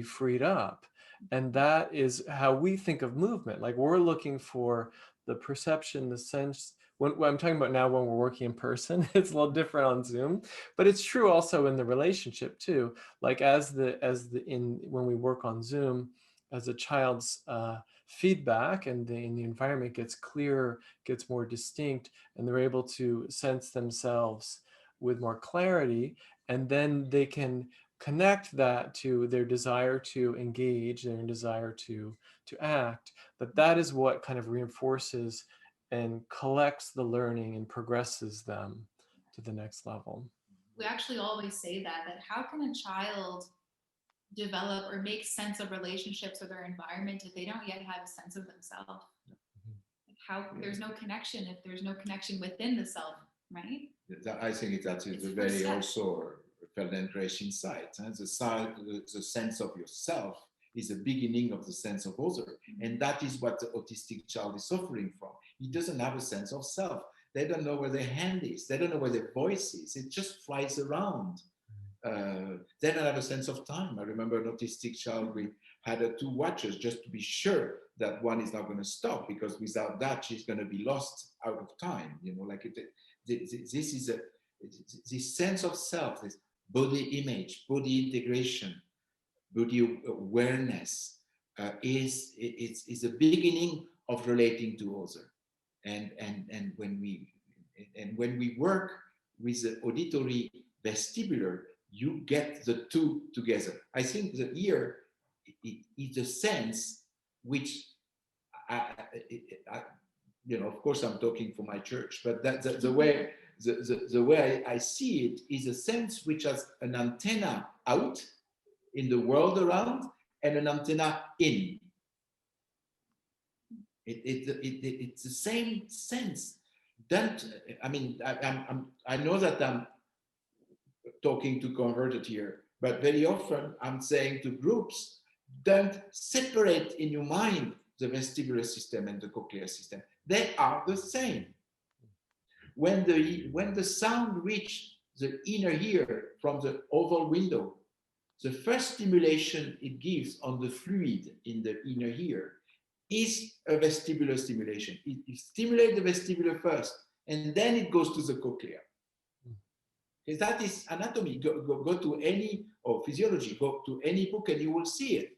freed up. And that is how we think of movement. Like, we're looking for the perception, the sense. When I'm talking about now, when we're working in person, it's a little different on Zoom, but it's true also in the relationship too. Like, when we work on Zoom, as a child's feedback and the environment gets clearer, gets more distinct, and they're able to sense themselves with more clarity, and then they can connect that to their desire to engage, their desire to act. But that is what kind of reinforces and collects the learning and progresses them to the next level. We actually always say that how can a child develop or make sense of relationships or their environment if they don't yet have a sense of themselves? How there's no connection if there's no connection within the self, right? I think that is a very also Feldenkrais insight. The sense of yourself is the beginning of the sense of other. And that is what the autistic child is suffering from. He doesn't have a sense of self. They don't know where their hand is. They don't know where their voice is. It just flies around. They don't have a sense of time. I remember an autistic child, we had 2 watches just to be sure that one is not going to stop, because without that, she's going to be lost out of time. You know, like this is this sense of self, this body image, body integration, body awareness is the beginning of relating to other. And when we work with the auditory vestibular, you get the 2 together. I think the ear is the sense which, of course I'm talking for my church, but that the way I see it is a sense which has an antenna out in the world around and an antenna in. It's the same sense. I know that I'm talking to converted here, but very often I'm saying to groups, don't separate in your mind the vestibular system and the cochlear system. They are the same. When the sound reaches the inner ear from the oval window, the first stimulation it gives on the fluid in the inner ear is a vestibular stimulation. It stimulates the vestibular first, and then it goes to the cochlea. Because that is anatomy. Go to any, or physiology, go to any book and you will see it.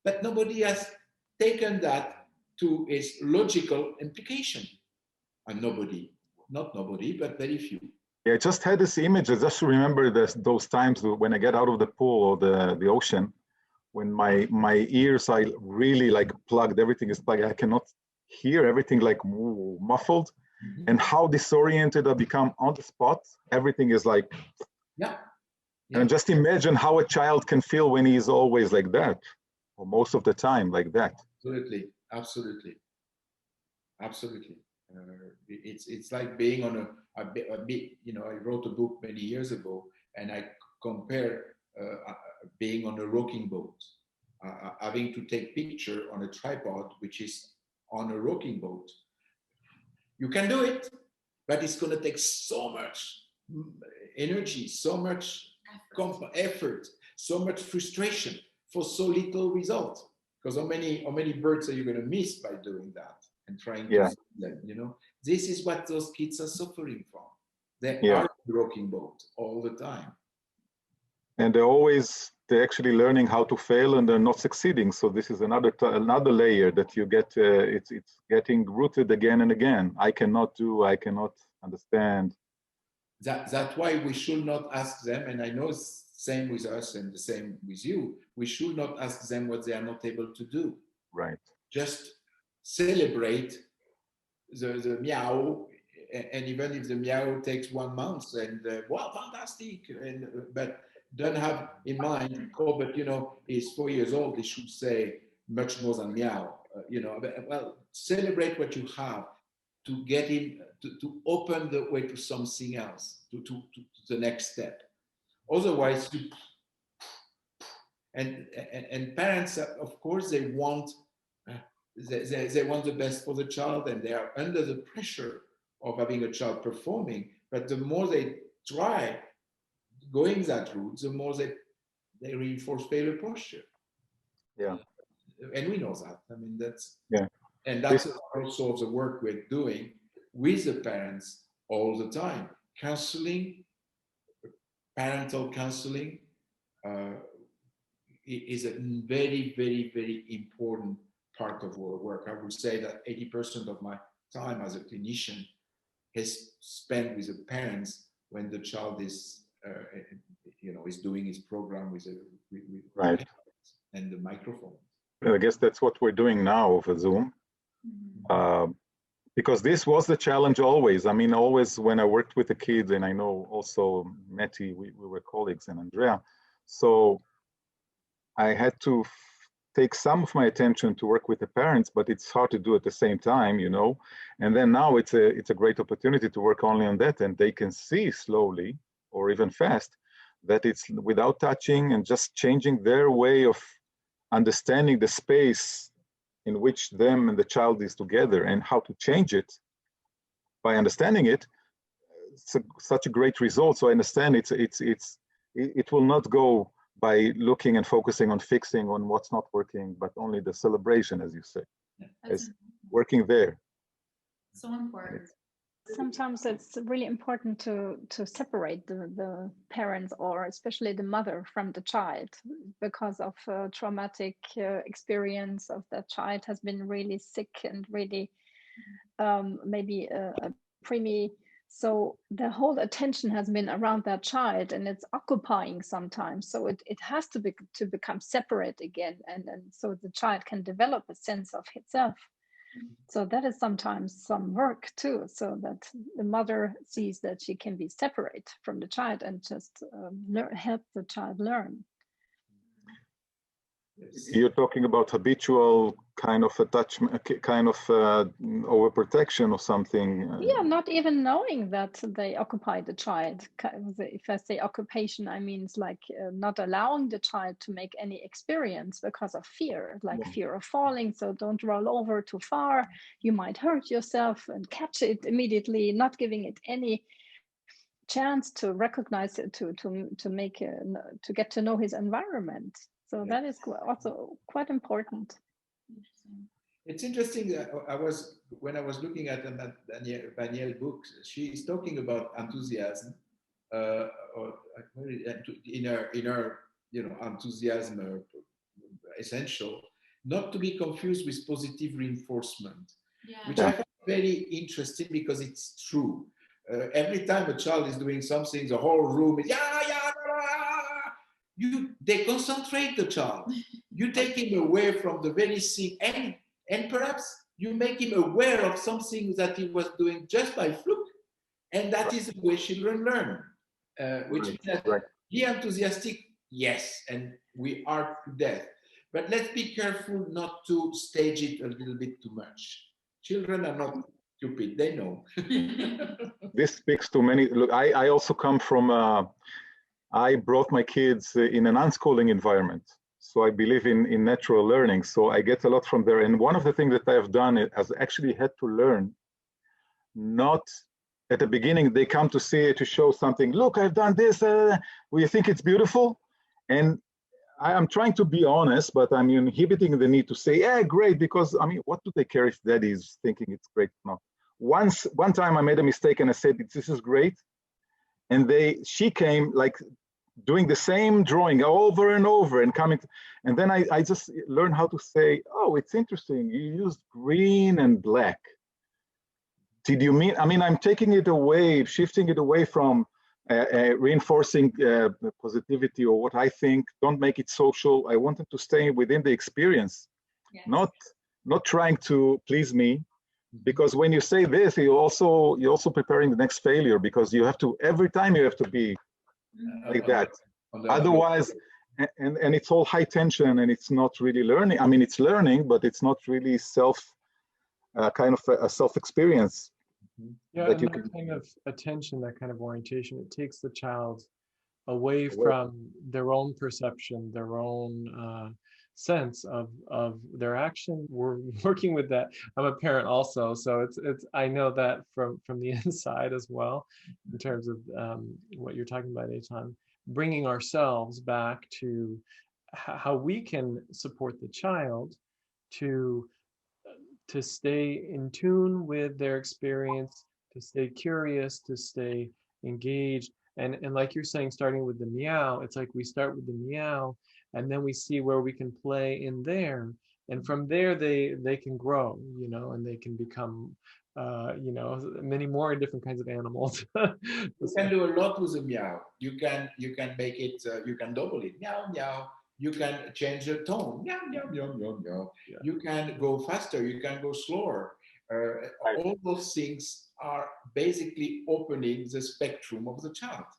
But nobody has taken that to its logical implication. And not nobody, but very few. Yeah, I just had this image. I just remember those times when I get out of the pool or the ocean, when my ears are really like plugged, everything is plugged. I cannot hear everything, like muffled. Mm-hmm. And how disoriented I become on the spot. Everything is like, yeah. And just imagine how a child can feel when he's always like that, or most of the time like that. Absolutely. It's like being on a bit, I wrote a book many years ago, and I compare being on a rocking boat, having to take picture on a tripod, which is on a rocking boat. You can do it, but it's going to take so much energy, so much effort, so much frustration for so little result. Because how many birds are you going to miss by doing that and trying to see them? This is what those kids are suffering from. They are rocking boat all the time. And they're actually learning how to fail, and they're not succeeding. So this is another layer that you get. It's getting rooted again and again. I cannot understand. That's why we should not ask them. And I know same with us and the same with you. We should not ask them what they are not able to do. Right. Just celebrate the meow, and even if the meow takes 1 month, and wow, fantastic. But don't have in mind, but he's 4 years old, he should say much more than meow, well, celebrate what you have to get him to open the way to something else, to the next step. Otherwise, and parents, of course, they want the best for the child, and they are under the pressure of having a child performing, but the more they try going that route, the more they reinforce failure posture. Yeah. And we know that. I mean, that's, yeah. And that's also the work we're doing with the parents all the time. Counseling, parental counseling is a very, very, very important part of our work. I would say that 80% of my time as a clinician is spent with the parents when the child is, is doing his program with right. and the microphone. I guess that's what we're doing now over Zoom. Because this was the challenge always. I mean, always when I worked with the kids, and I know also Meti, we were colleagues, and Andrea. So I had to take some of my attention to work with the parents, but it's hard to do at the same time, And then now it's a great opportunity to work only on that, and they can see slowly or even fast that it's without touching and just changing their way of understanding the space in which them and the child is together, and how to change it by understanding it. It's such a great result. So I understand it will not go by looking and focusing on fixing on what's not working, but only the celebration, as you say, as working there. So important. Sometimes it's really important to separate the parents, or especially the mother, from the child, because of a traumatic experience of that child has been really sick and really maybe a preemie. So the whole attention has been around that child, and it's occupying sometimes. So it has to become separate again, and so the child can develop a sense of itself. So that is sometimes some work too, so that the mother sees that she can be separate from the child and just help the child learn. You're talking about habitual kind of attachment, kind of overprotection or something. Yeah, not even knowing that they occupy the child. If I say occupation, I mean it's like not allowing the child to make any experience because of fear, like fear of falling. So don't roll over too far. You might hurt yourself, and catch it immediately, not giving it any chance to recognize it, to get to know his environment. So that is also quite important. It's interesting that when I was looking at Danielle books, she's talking about enthusiasm, in her enthusiasm essential, not to be confused with positive reinforcement, which I find very interesting, because it's true. Every time a child is doing something, the whole room is they concentrate the child. You take him away from the very thing, and perhaps you make him aware of something that he was doing just by fluke, and that is the way children learn. Which means that be enthusiastic, yes, and we are to death. But let's be careful not to stage it a little bit too much. Children are not stupid, they know. This speaks to many. Look, I also come from, I brought my kids in an unschooling environment. So I believe in natural learning. So I get a lot from there. And one of the things that I have done is actually had to learn, not at the beginning, they come to see, to show something. Look, I've done this. We think it's beautiful. And I'm trying to be honest, but I'm inhibiting the need to say, yeah, great, because I mean, what do they care if daddy is thinking it's great or not? One time I made a mistake and I said, this is great. And she came like doing the same drawing over and over and coming. And then I just learned how to say, oh, it's interesting. You used green and black. Did you mean, I mean, I'm taking it away, shifting it away from reinforcing positivity or what I think. Don't make it social. I wanted to stay within the experience, not trying to please me. Because when you say this, you're also preparing the next failure, because you have to, every time you have to be like that. Otherwise, and it's all high tension, and it's not really learning. I mean, it's learning, but it's not really kind of a self-experience. Yeah, that kind of attention, that kind of orientation, it takes the child away from their own perception, their own sense of their action. We're working with that. I'm a parent also, so it's I know that from the inside as well, in terms of what you're talking about, Eitan, bringing ourselves back to how we can support the child to stay in tune with their experience, to stay curious, to stay engaged. And like you're saying, starting with the meow, it's like we start with the meow, and then we see where we can play in there. And from there, they can grow, you know, and they can become, you know, many more different kinds of animals. You can do a lot with a meow. You can make it, you can double it, meow, meow. You can change the tone, meow, meow, meow, meow, meow. Yeah. You can go faster, you can go slower. All those things are basically opening the spectrum of the child.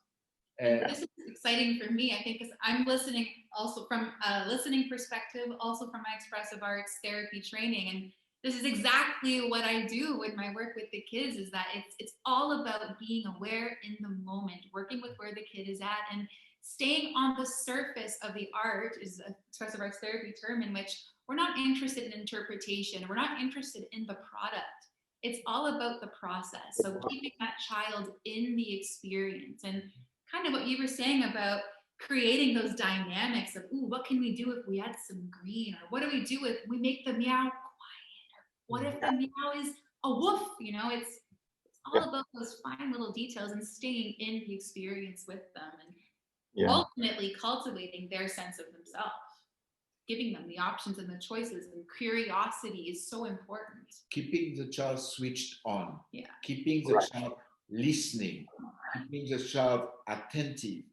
This is exciting for me, I think, because I'm listening also from a listening perspective, also from my expressive arts therapy training. And this is exactly what I do with my work with the kids, is that it's all about being aware in the moment, working with where the kid is at, and staying on the surface of the art is an expressive arts therapy term in which we're not interested in interpretation. We're not interested in the product. It's all about the process. So keeping that child in the experience, and kind of what you were saying about creating those dynamics of, ooh, what can we do if we add some green? Or what do we do if we make the meow quiet? Or what if the meow is a woof? You know, it's all about those fine little details and staying in the experience with them, and ultimately cultivating their sense of themselves, giving them the options and the choices, and curiosity is so important. Keeping the child switched on, keeping the child listening, keeping the child attentive,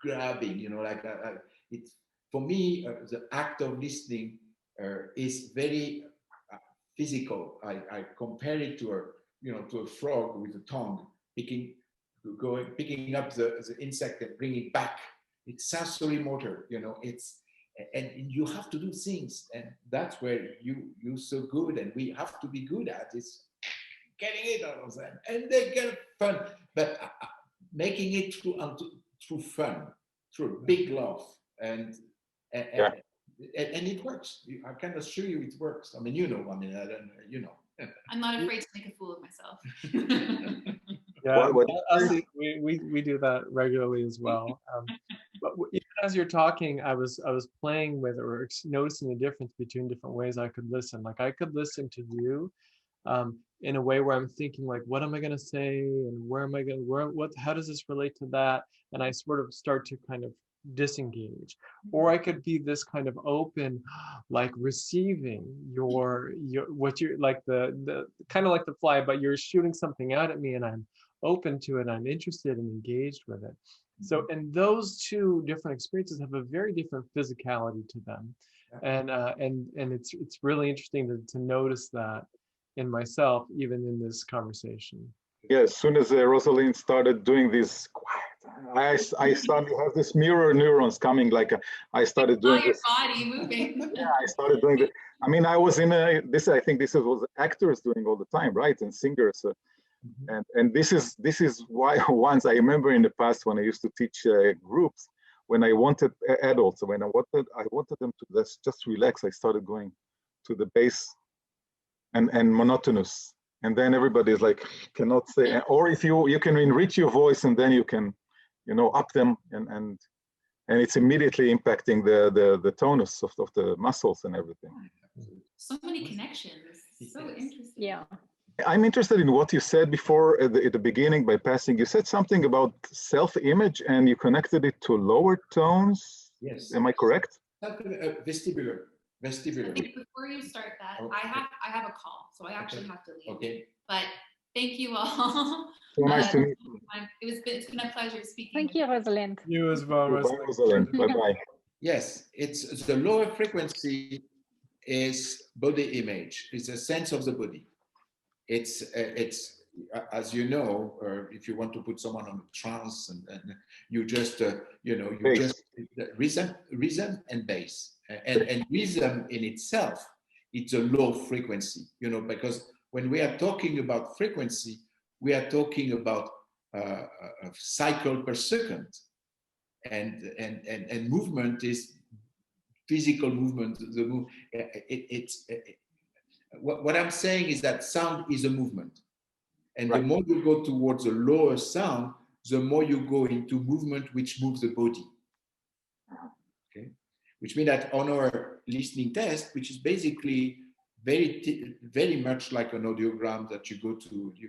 grabbing, you know, like it's, for me, the act of listening is very physical. I compare it to a frog with a tongue, picking up the insect and bringing it back. It's sensory motor, you know, and you have to do things, and that's where you're so good, and we have to be good at is getting it out of them, and they get fun, but making it through fun, through big love, and it works. I can assure you it works. I mean, you know, I don't, you know. I'm not afraid to make a fool of myself. Yeah, we do that regularly as well. But even as you're talking, I was playing with or noticing the difference between different ways I could listen. Like I could listen to you in a way where I'm thinking like, what am I going to say, and where am I going? How does this relate to that? And I sort of start to kind of disengage. Or I could be this kind of open, like receiving your what you're like the kind of like the fly, but you're shooting something out at me, and I'm open to it. I'm interested and engaged with it. So, and those two different experiences have a very different physicality to them, and it's really interesting to notice that in myself, even in this conversation. Yeah, as soon as Rosalind started doing this quiet, I started to have this mirror neurons coming. Like I started doing your this. Body moving. Yeah, I started doing it. I mean, I was in this. I think this is what actors doing all the time, right? And singers. And this is why once I remember in the past when I used to teach groups, when I wanted adults, when I wanted them to just relax, I started going to the bass and monotonous, and then everybody's like cannot say, or if you can enrich your voice, and then you can, you know, up them, and it's immediately impacting the tonus of the muscles and everything. So many connections. So interesting. Yeah. I'm interested in what you said before at the beginning by passing. You said something about self-image, and you connected it to lower tones. Yes. Am I correct? Vestibular. I think before you start that, I have a call, so I actually have to leave. Okay. But thank you all. So nice to meet you. It's been a pleasure speaking. Thank you, Rosalind. You as well, Rosalind. Bye-bye. Yes, it's the lower frequency is body image. It's a sense of the body. It's as you know, if you want to put someone on a trance, and you just just rhythm and bass, and rhythm in itself, it's a low frequency, you know, because when we are talking about frequency, we are talking about a cycle per second, and movement is physical movement. What I'm saying is that sound is a movement. And the more you go towards a lower sound, the more you go into movement which moves the body. Okay? Which means that on our listening test, which is basically very much like an audiogram that you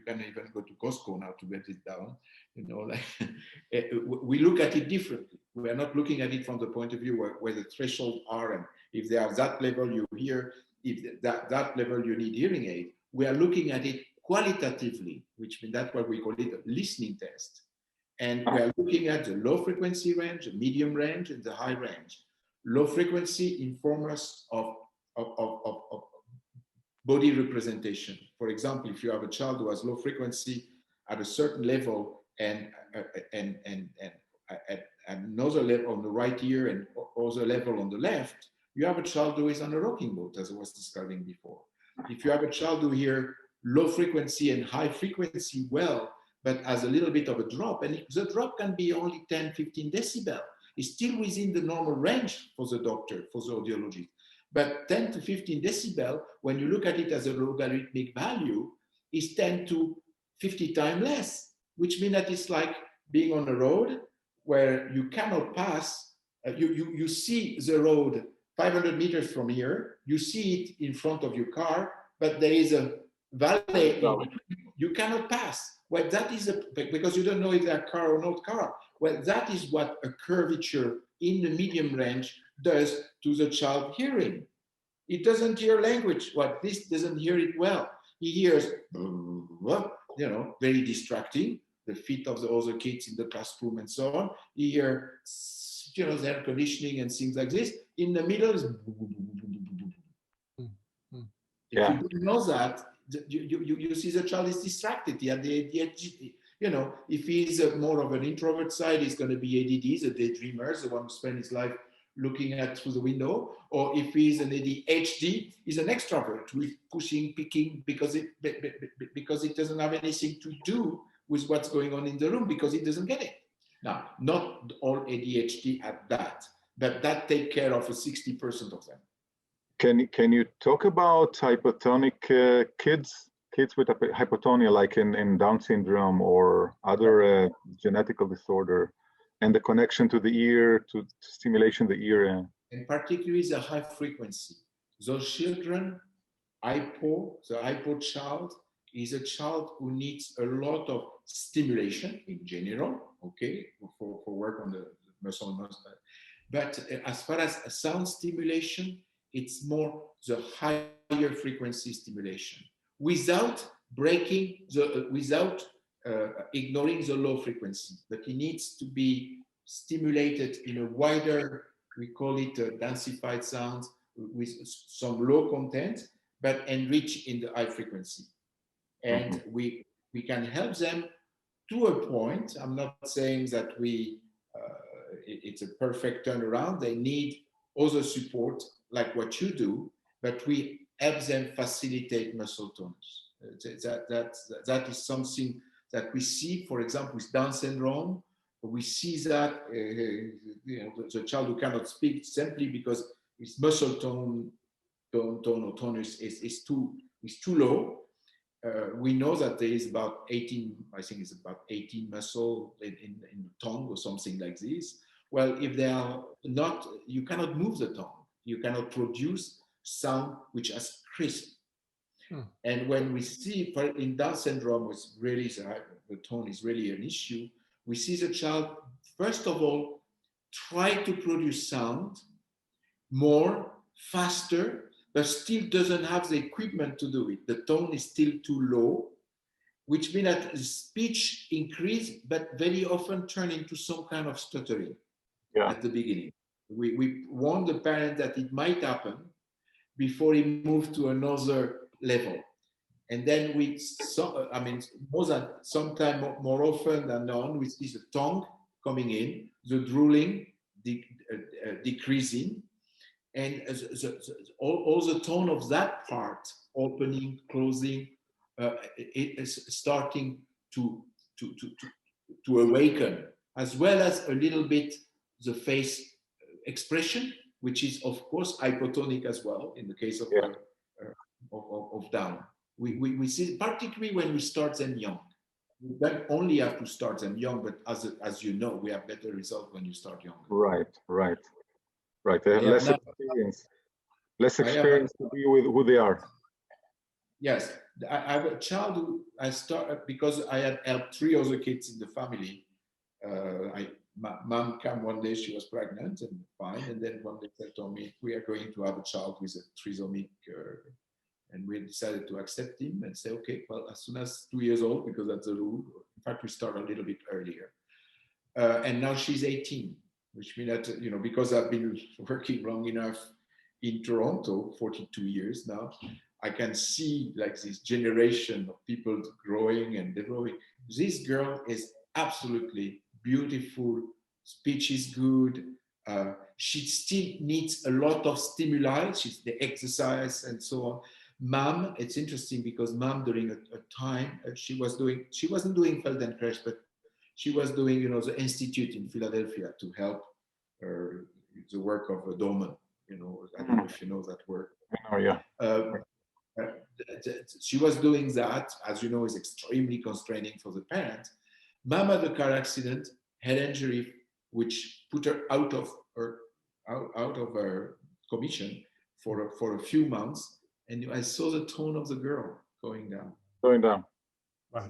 can even go to Costco now to get it down, we look at it differently. We are not looking at it from the point of view where the thresholds are, and if they are that level you hear, if that level you need hearing aid. We are looking at it qualitatively, which means that's what we call it a listening test. And we are looking at the low frequency range, the medium range, and the high range. Low frequency informs us of body representation. For example, if you have a child who has low frequency at a certain level and another level on the right ear and other level on the left, you have a child who is on a rocking boat, as I was describing before. If you have a child who hears low frequency and high frequency well, but has a little bit of a drop, and the drop can be only 10, 15 decibel. It's still within the normal range for the doctor, for the audiologist. But 10 to 15 decibel, when you look at it as a logarithmic value, is 10 to 50 times less, which means that it's like being on a road where you cannot pass. You see the road 500 meters from here, you see it in front of your car, but there is a valley you cannot pass. Well, that is because you don't know if they're car or not car. Well, that is what a curvature in the medium range does to the child hearing. It doesn't hear language. Well, this doesn't hear it well. He hears, very distracting, the feet of the other kids in the classroom and so on. He hears, the air conditioning and things like this. In the middle is. If you don't know that, you see the child is distracted. If he's more of an introvert side, he's going to be ADD, the daydreamer, the one who spends his life looking at through the window. Or if he's an ADHD, he's an extrovert who is pushing, picking, because it doesn't have anything to do with what's going on in the room, because it doesn't get it. Now, not all ADHD at that, but that take care of 60% of them. Can you talk about hypotonic kids with hypotonia, like in Down syndrome or other genetical disorder, and the connection to the ear, to stimulation of the ear? And particularly the high frequency. Those children, the hypo child is a child who needs a lot of stimulation in general, okay, for work on the muscle. But as far as sound stimulation, it's more the higher frequency stimulation without ignoring the low frequency. But it needs to be stimulated in a wider, we call it densified sounds with some low content, but enriched in the high frequency. And we can help them to a point. I'm not saying that it's a perfect turnaround. They need other support like what you do, but we help them facilitate muscle tonus. That is something that we see, for example, with Down syndrome. We see that the child who cannot speak simply because his muscle tone or tonus is too low. We know that there is about 18, I think it's about 18 muscle in the tongue or something like this. Well, if they are not, you cannot move the tongue. You cannot produce sound which is crisp. And when we see in Down syndrome, it's really the tone is really an issue. We see the child, first of all, try to produce sound more, faster, but still doesn't have the equipment to do it. The tone is still too low, which means that speech increase, but very often turn into some kind of stuttering at the beginning. We warn the parent that it might happen before he moves to another level. And then sometimes more often than not, we see the tongue coming in, the drooling decreasing, and all the tone of that part, opening, closing, it is starting to awaken, as well as a little bit the face expression, which is of course hypotonic as well in the case of Yeah. of Down. We see particularly when we start them young. We don't only have to start them young, but as you know, we have better results when you start young. Right. They have less experience to be with who they are. Yes, I have a child who I started because I had helped 3 other kids in the family. Mom came one day, she was pregnant and fine, and then one day they told me, we are going to have a child with a trisomic, and we decided to accept him and say, okay, well, as soon as 2 years old, because that's the rule. In fact, we start a little bit earlier. And now she's 18, which means that, you know, because I've been working long enough in Toronto, 42 years now, I can see like this generation of people growing and developing. This girl is absolutely beautiful. Speech is good. She still needs a lot of stimuli. She's the exercise and so on. Mom, it's interesting because Mom during a time she wasn't doing Feldenkrais, but she was doing, you know, the institute in Philadelphia to help the work of Dorman. You know, I don't know if you know that work. Oh yeah. She was doing that, as you know, is extremely constraining for the parent. Mom had a car accident, head injury, which put her out of her commission for a few months, and I saw the tone of the girl going down. Wow.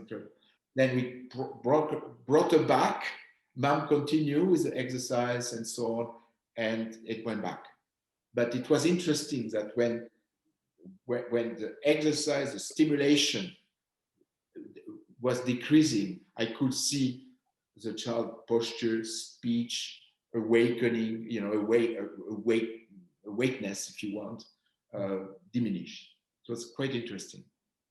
Then we brought her back. Mom continued with the exercise and so on, and it went back. But it was interesting that when the exercise, the stimulation was decreasing, I could see the child posture, speech, awakening, you know, awakeness, if you want, diminish. So it's quite interesting.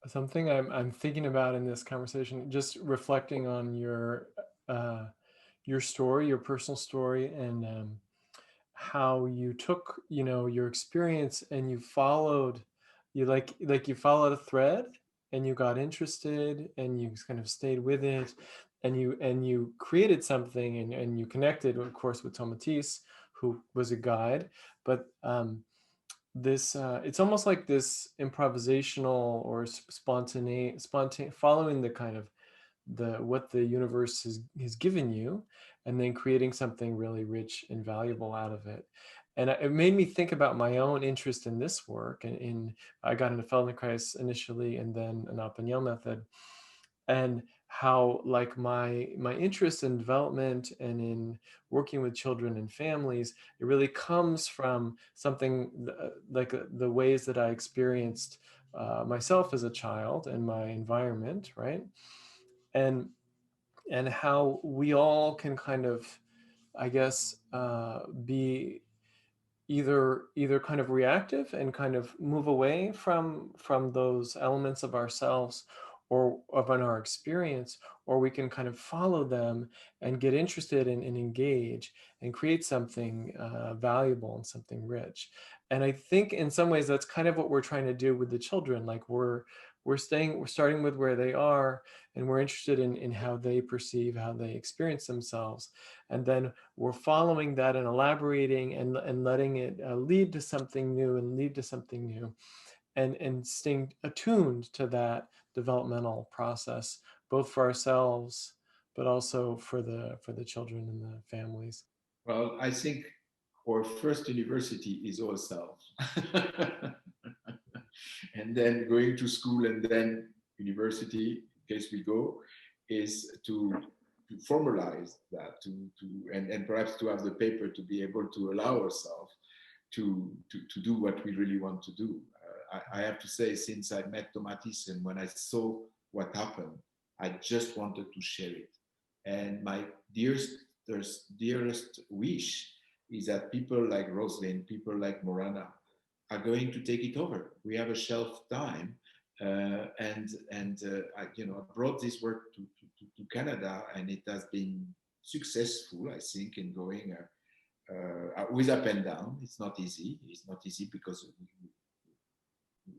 Something I'm thinking about in this conversation, just reflecting on your story, your personal story, and how you took, you know, your experience and you followed a thread, and you got interested and you kind of stayed with it, and you created something, and you connected, of course, with Tomatis, who was a guide, but this it's almost like this improvisational or spontaneous following the kind of what the universe has given you, and then creating something really rich and valuable out of it. And it made me think about my own interest in this work. And I got into Feldenkrais initially, and then an Opiniel method, and how like my interest in development and in working with children and families, it really comes from something like the ways that I experienced myself as a child and my environment, right? And how we all can kind of, I guess, be either kind of reactive and kind of move away from those elements of ourselves or of our experience, or we can kind of follow them and get interested and engage and create something valuable and something rich. And I think in some ways that's kind of what we're trying to do with the children. Like we're starting with where they are, and we're interested in how they perceive, how they experience themselves, and then we're following that and elaborating and letting it lead to something new and staying attuned to that developmental process, both for ourselves but also for the children and the families. Well, I think our first university is ourselves. And then going to school and then university, in case we go, is to formalize that, and perhaps to have the paper to be able to allow ourselves to do what we really want to do. I have to say, since I met Tomatis and when I saw what happened, I just wanted to share it. And my dearest wish is that people like Rosalind, people like Morana are going to take it over. We have a shelf time, and I brought this work to Canada, and it has been successful, I think, in going with up and down. It's not easy. It's not easy because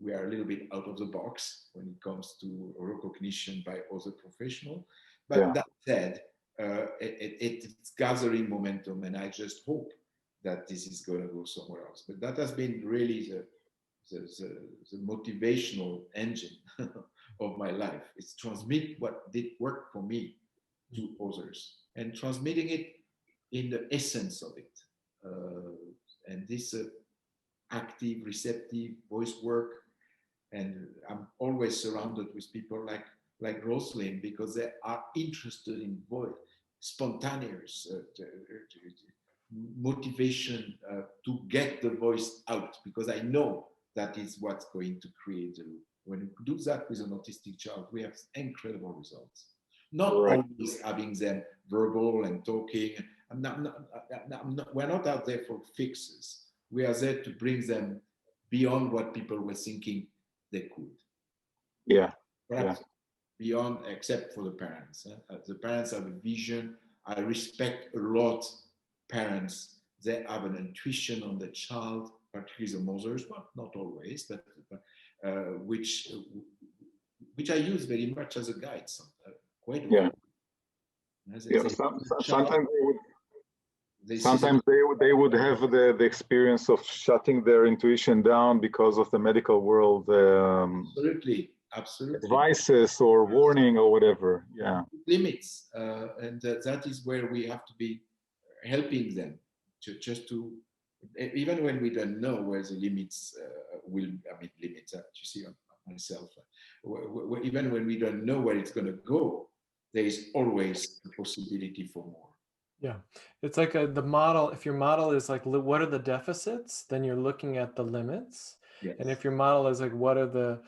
we are a little bit out of the box when it comes to recognition by other professionals. But that said, it's gathering momentum, and I just hope that this is going to go somewhere else. But that has been really the motivational engine of my life. It's transmit what did work for me to others, and transmitting it in the essence of it. And this active, receptive voice work. And I'm always surrounded with people like Rosalind, because they are interested in voice, spontaneous motivation to get the voice out, because I know that is what's going to create the loop. When you do that with an autistic child, we have incredible results. Not always having them verbal and talking. We're not out there for fixes. We are there to bring them beyond what people were thinking they could. Yeah. Perhaps beyond, except for the parents. The parents have a vision. I respect a lot parents. They have an intuition on the child, particularly the mothers, but not always, but which I use very much as a guide. Quite often. Sometimes they would have the experience of shutting their intuition down because of the medical world absolutely advices or warning or whatever. Yeah, limits, and that is where we have to be helping them to even when we don't know where the limits limits. You see on myself, even when we don't know where it's going to go, there is always a possibility for more. Yeah, it's like the model. If your model is like, what are the deficits? Then you're looking at the limits. Yes. And if your model is like, what are the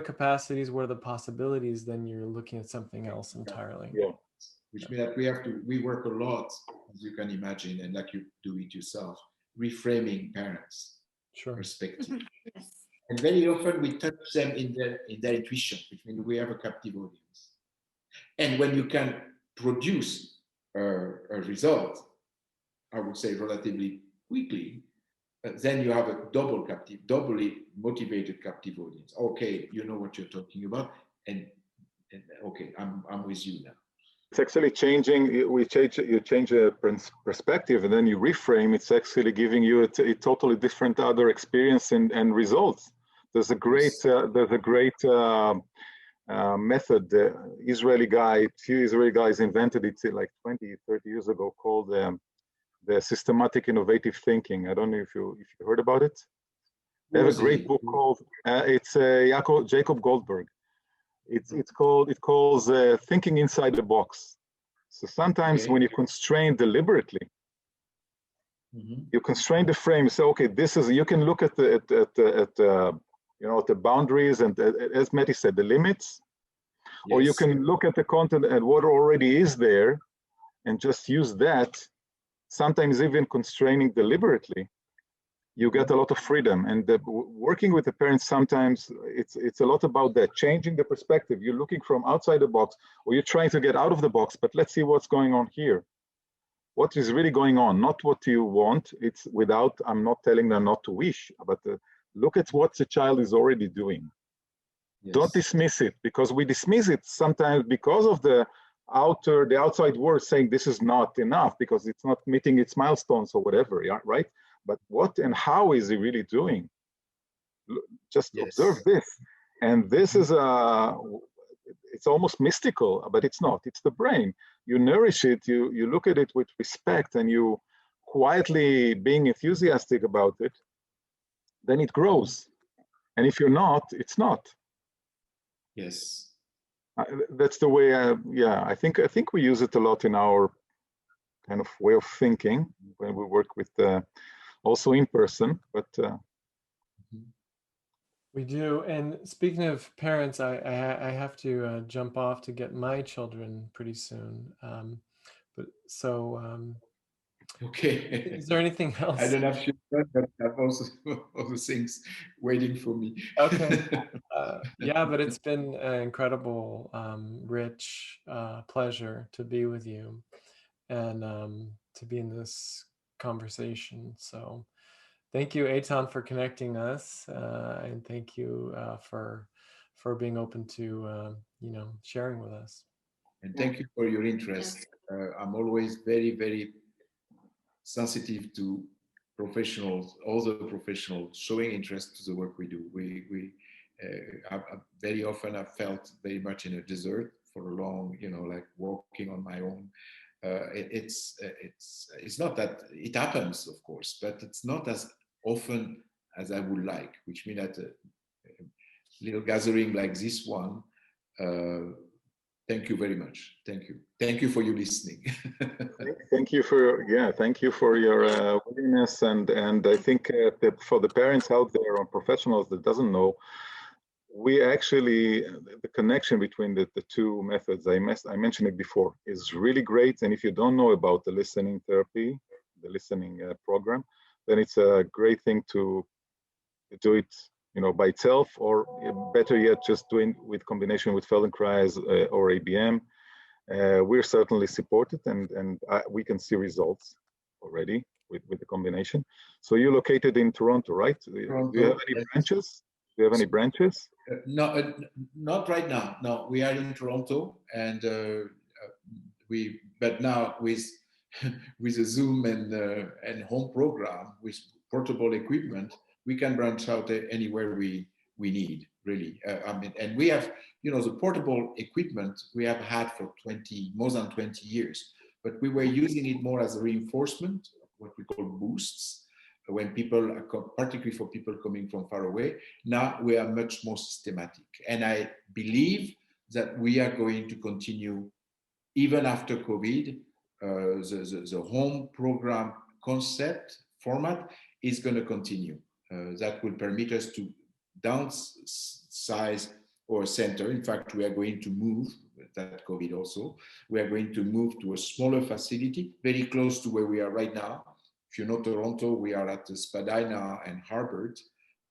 capacities? What are the possibilities? Then you're looking at something else entirely. Yeah. Which means that we work a lot, as you can imagine, and like you do it yourself, reframing parents' perspective. Yes. And very often we touch them in their intuition, which means we have a captive audience. And when you can produce a result, I would say relatively quickly, then you have a doubly motivated captive audience. Okay, you know what you're talking about, and okay, I'm with you now. It's actually changing. You change a perspective, and then you reframe. It's actually giving you a totally different other experience and results. There's a great method. The few Israeli guys invented it like 20, 30 years ago, called the systematic innovative thinking. I don't know if you heard about it. They have a great book called it's Jacob Goldberg. It calls thinking inside the box. So sometimes when you constrain deliberately, you constrain the frame. So okay, this is, you can look at the boundaries and as Matti said, the limits, or you can look at the content and what already is there, and just use that. Sometimes even constraining deliberately, you get a lot of freedom. And working with the parents, sometimes it's a lot about that, changing the perspective. You're looking from outside the box, or you're trying to get out of the box, but let's see what's going on here. What is really going on, not what you want. It's without, I'm not telling them not to wish, but look at what the child is already doing. Yes. Don't dismiss it, because we dismiss it sometimes because of the outside world saying this is not enough because it's not meeting its milestones or whatever, right? But what and how is he really doing? Just observe this. And this is it's almost mystical, but it's not. It's the brain. You nourish it, you look at it with respect, and you quietly being enthusiastic about it, then it grows. And if you're not, it's not. Yes. That's the way, I think we use it a lot in our kind of way of thinking when we work with also in person, but we do. And speaking of parents, I have to jump off to get my children pretty soon. Okay. Is there anything else? I don't have children, but I have also other things waiting for me. Okay. Yeah, but it's been an incredible, rich pleasure to be with you and to be in this conversation. So thank you, Eitan, for connecting us, and thank you for being open to sharing with us. And thank you for your interest. I'm always very, very sensitive to professionals, all the professionals showing interest to the work we do. Very often I've felt very much in a desert for a long, like walking on my own. It's not that it happens, of course, but it's not as often as I would like, which means that a little gathering like this one, thank you very much. Thank you for your listening. Thank you for your willingness, and I think that for the parents out there or professionals that doesn't know, we actually, the connection between the two methods, I mentioned it before, is really great. And if you don't know about the listening therapy, the listening program, then it's a great thing to do it, by itself, or better yet, just doing with combination with Feldenkrais or ABM. We're certainly supported, and we can see results already with the combination. So you're located in Toronto, right? Toronto, do you have any branches? Do you have any branches? No, not right now. No, we are in Toronto, and but now with a Zoom and home program with portable equipment, we can branch out anywhere we need, really. And we have, the portable equipment we have had for more than 20 years, but we were using it more as a reinforcement, what we call boosts, when people, particularly for people coming from far away. Now we are much more systematic. And I believe that we are going to continue, even after COVID, the home program concept format is going to continue. That will permit us to downsize our center. In fact, we are going to move, that COVID also, we are going to move to a smaller facility, very close to where we are right now. If you know Toronto, we are at Spadina and Harvard,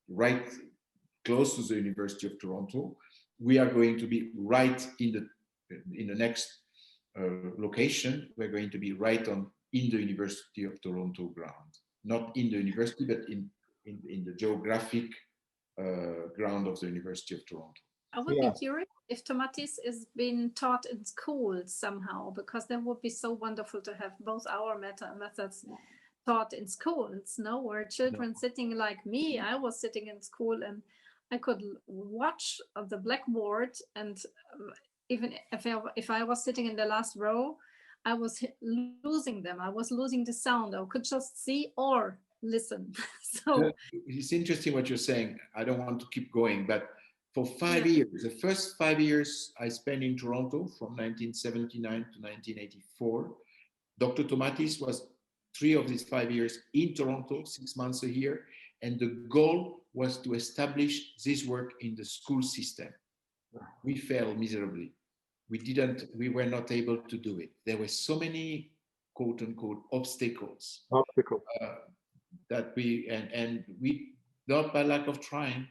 right close to the University of Toronto. We are going to be right in the next location. We're going to be right in the University of Toronto ground, not in the university, but in the geographic ground of the University of Toronto. I would be curious if Tomatis is being taught in schools somehow, because that would be so wonderful to have both our methods taught in schools, where children sitting like me, I was sitting in school and I could watch the blackboard, and even if I was sitting in the last row, I was losing them. I was losing the sound. I could just see or listen. So it's interesting what you're saying. I don't want to keep going, but for 5 years, the first 5 years I spent in Toronto from 1979 to 1984, Dr. Tomatis was 3 of these 5 years in Toronto, 6 months a year. And the goal was to establish this work in the school system. We failed miserably. We were not able to do it. There were so many quote unquote obstacles. That we, not by lack of trying,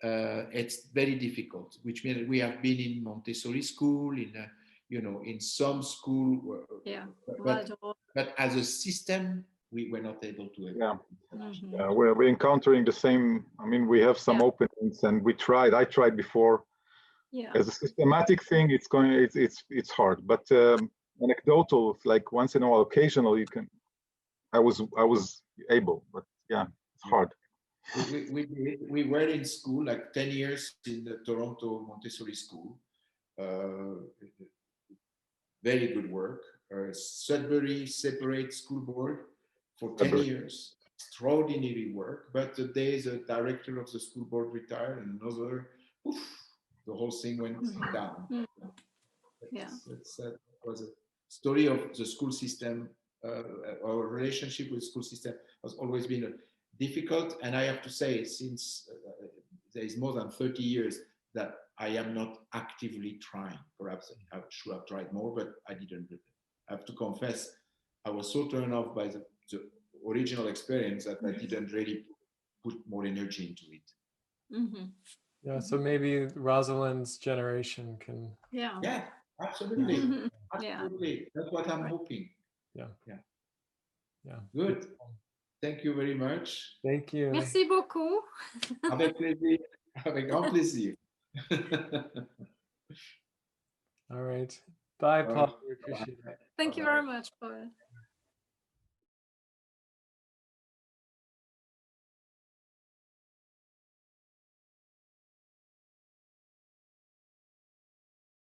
it's very difficult, which means we have been in Montessori school, in some school. But as a system, we were not able to. We're encountering the same. I mean, we have some openings, and I tried before. As a systematic thing, it's hard. But anecdotal, like once in a while, occasional, you can. I was able, but it's hard. We were in school like 10 years in the Toronto Montessori school. Very good work. Sudbury separate school board for 10 years. Extraordinary work. But the day the director of the school board retired and another, the whole thing went down. That was a story of the school system. Our relationship with the school system has always been difficult. And I have to say, since there is more than 30 years that I am not actively trying. Perhaps I should have tried more, but I didn't. I have to confess, I was so turned off by the original experience that I didn't really put more energy into it. Yeah, so maybe Rosalind's generation can. Yeah, absolutely. Absolutely. That's what I'm hoping. Yeah. Good. Thank you very much. Thank you. Merci beaucoup. Avec plaisir. Avec grand plaisir. All right. Bye, Paul. We appreciate it. Thank you very much, Paul.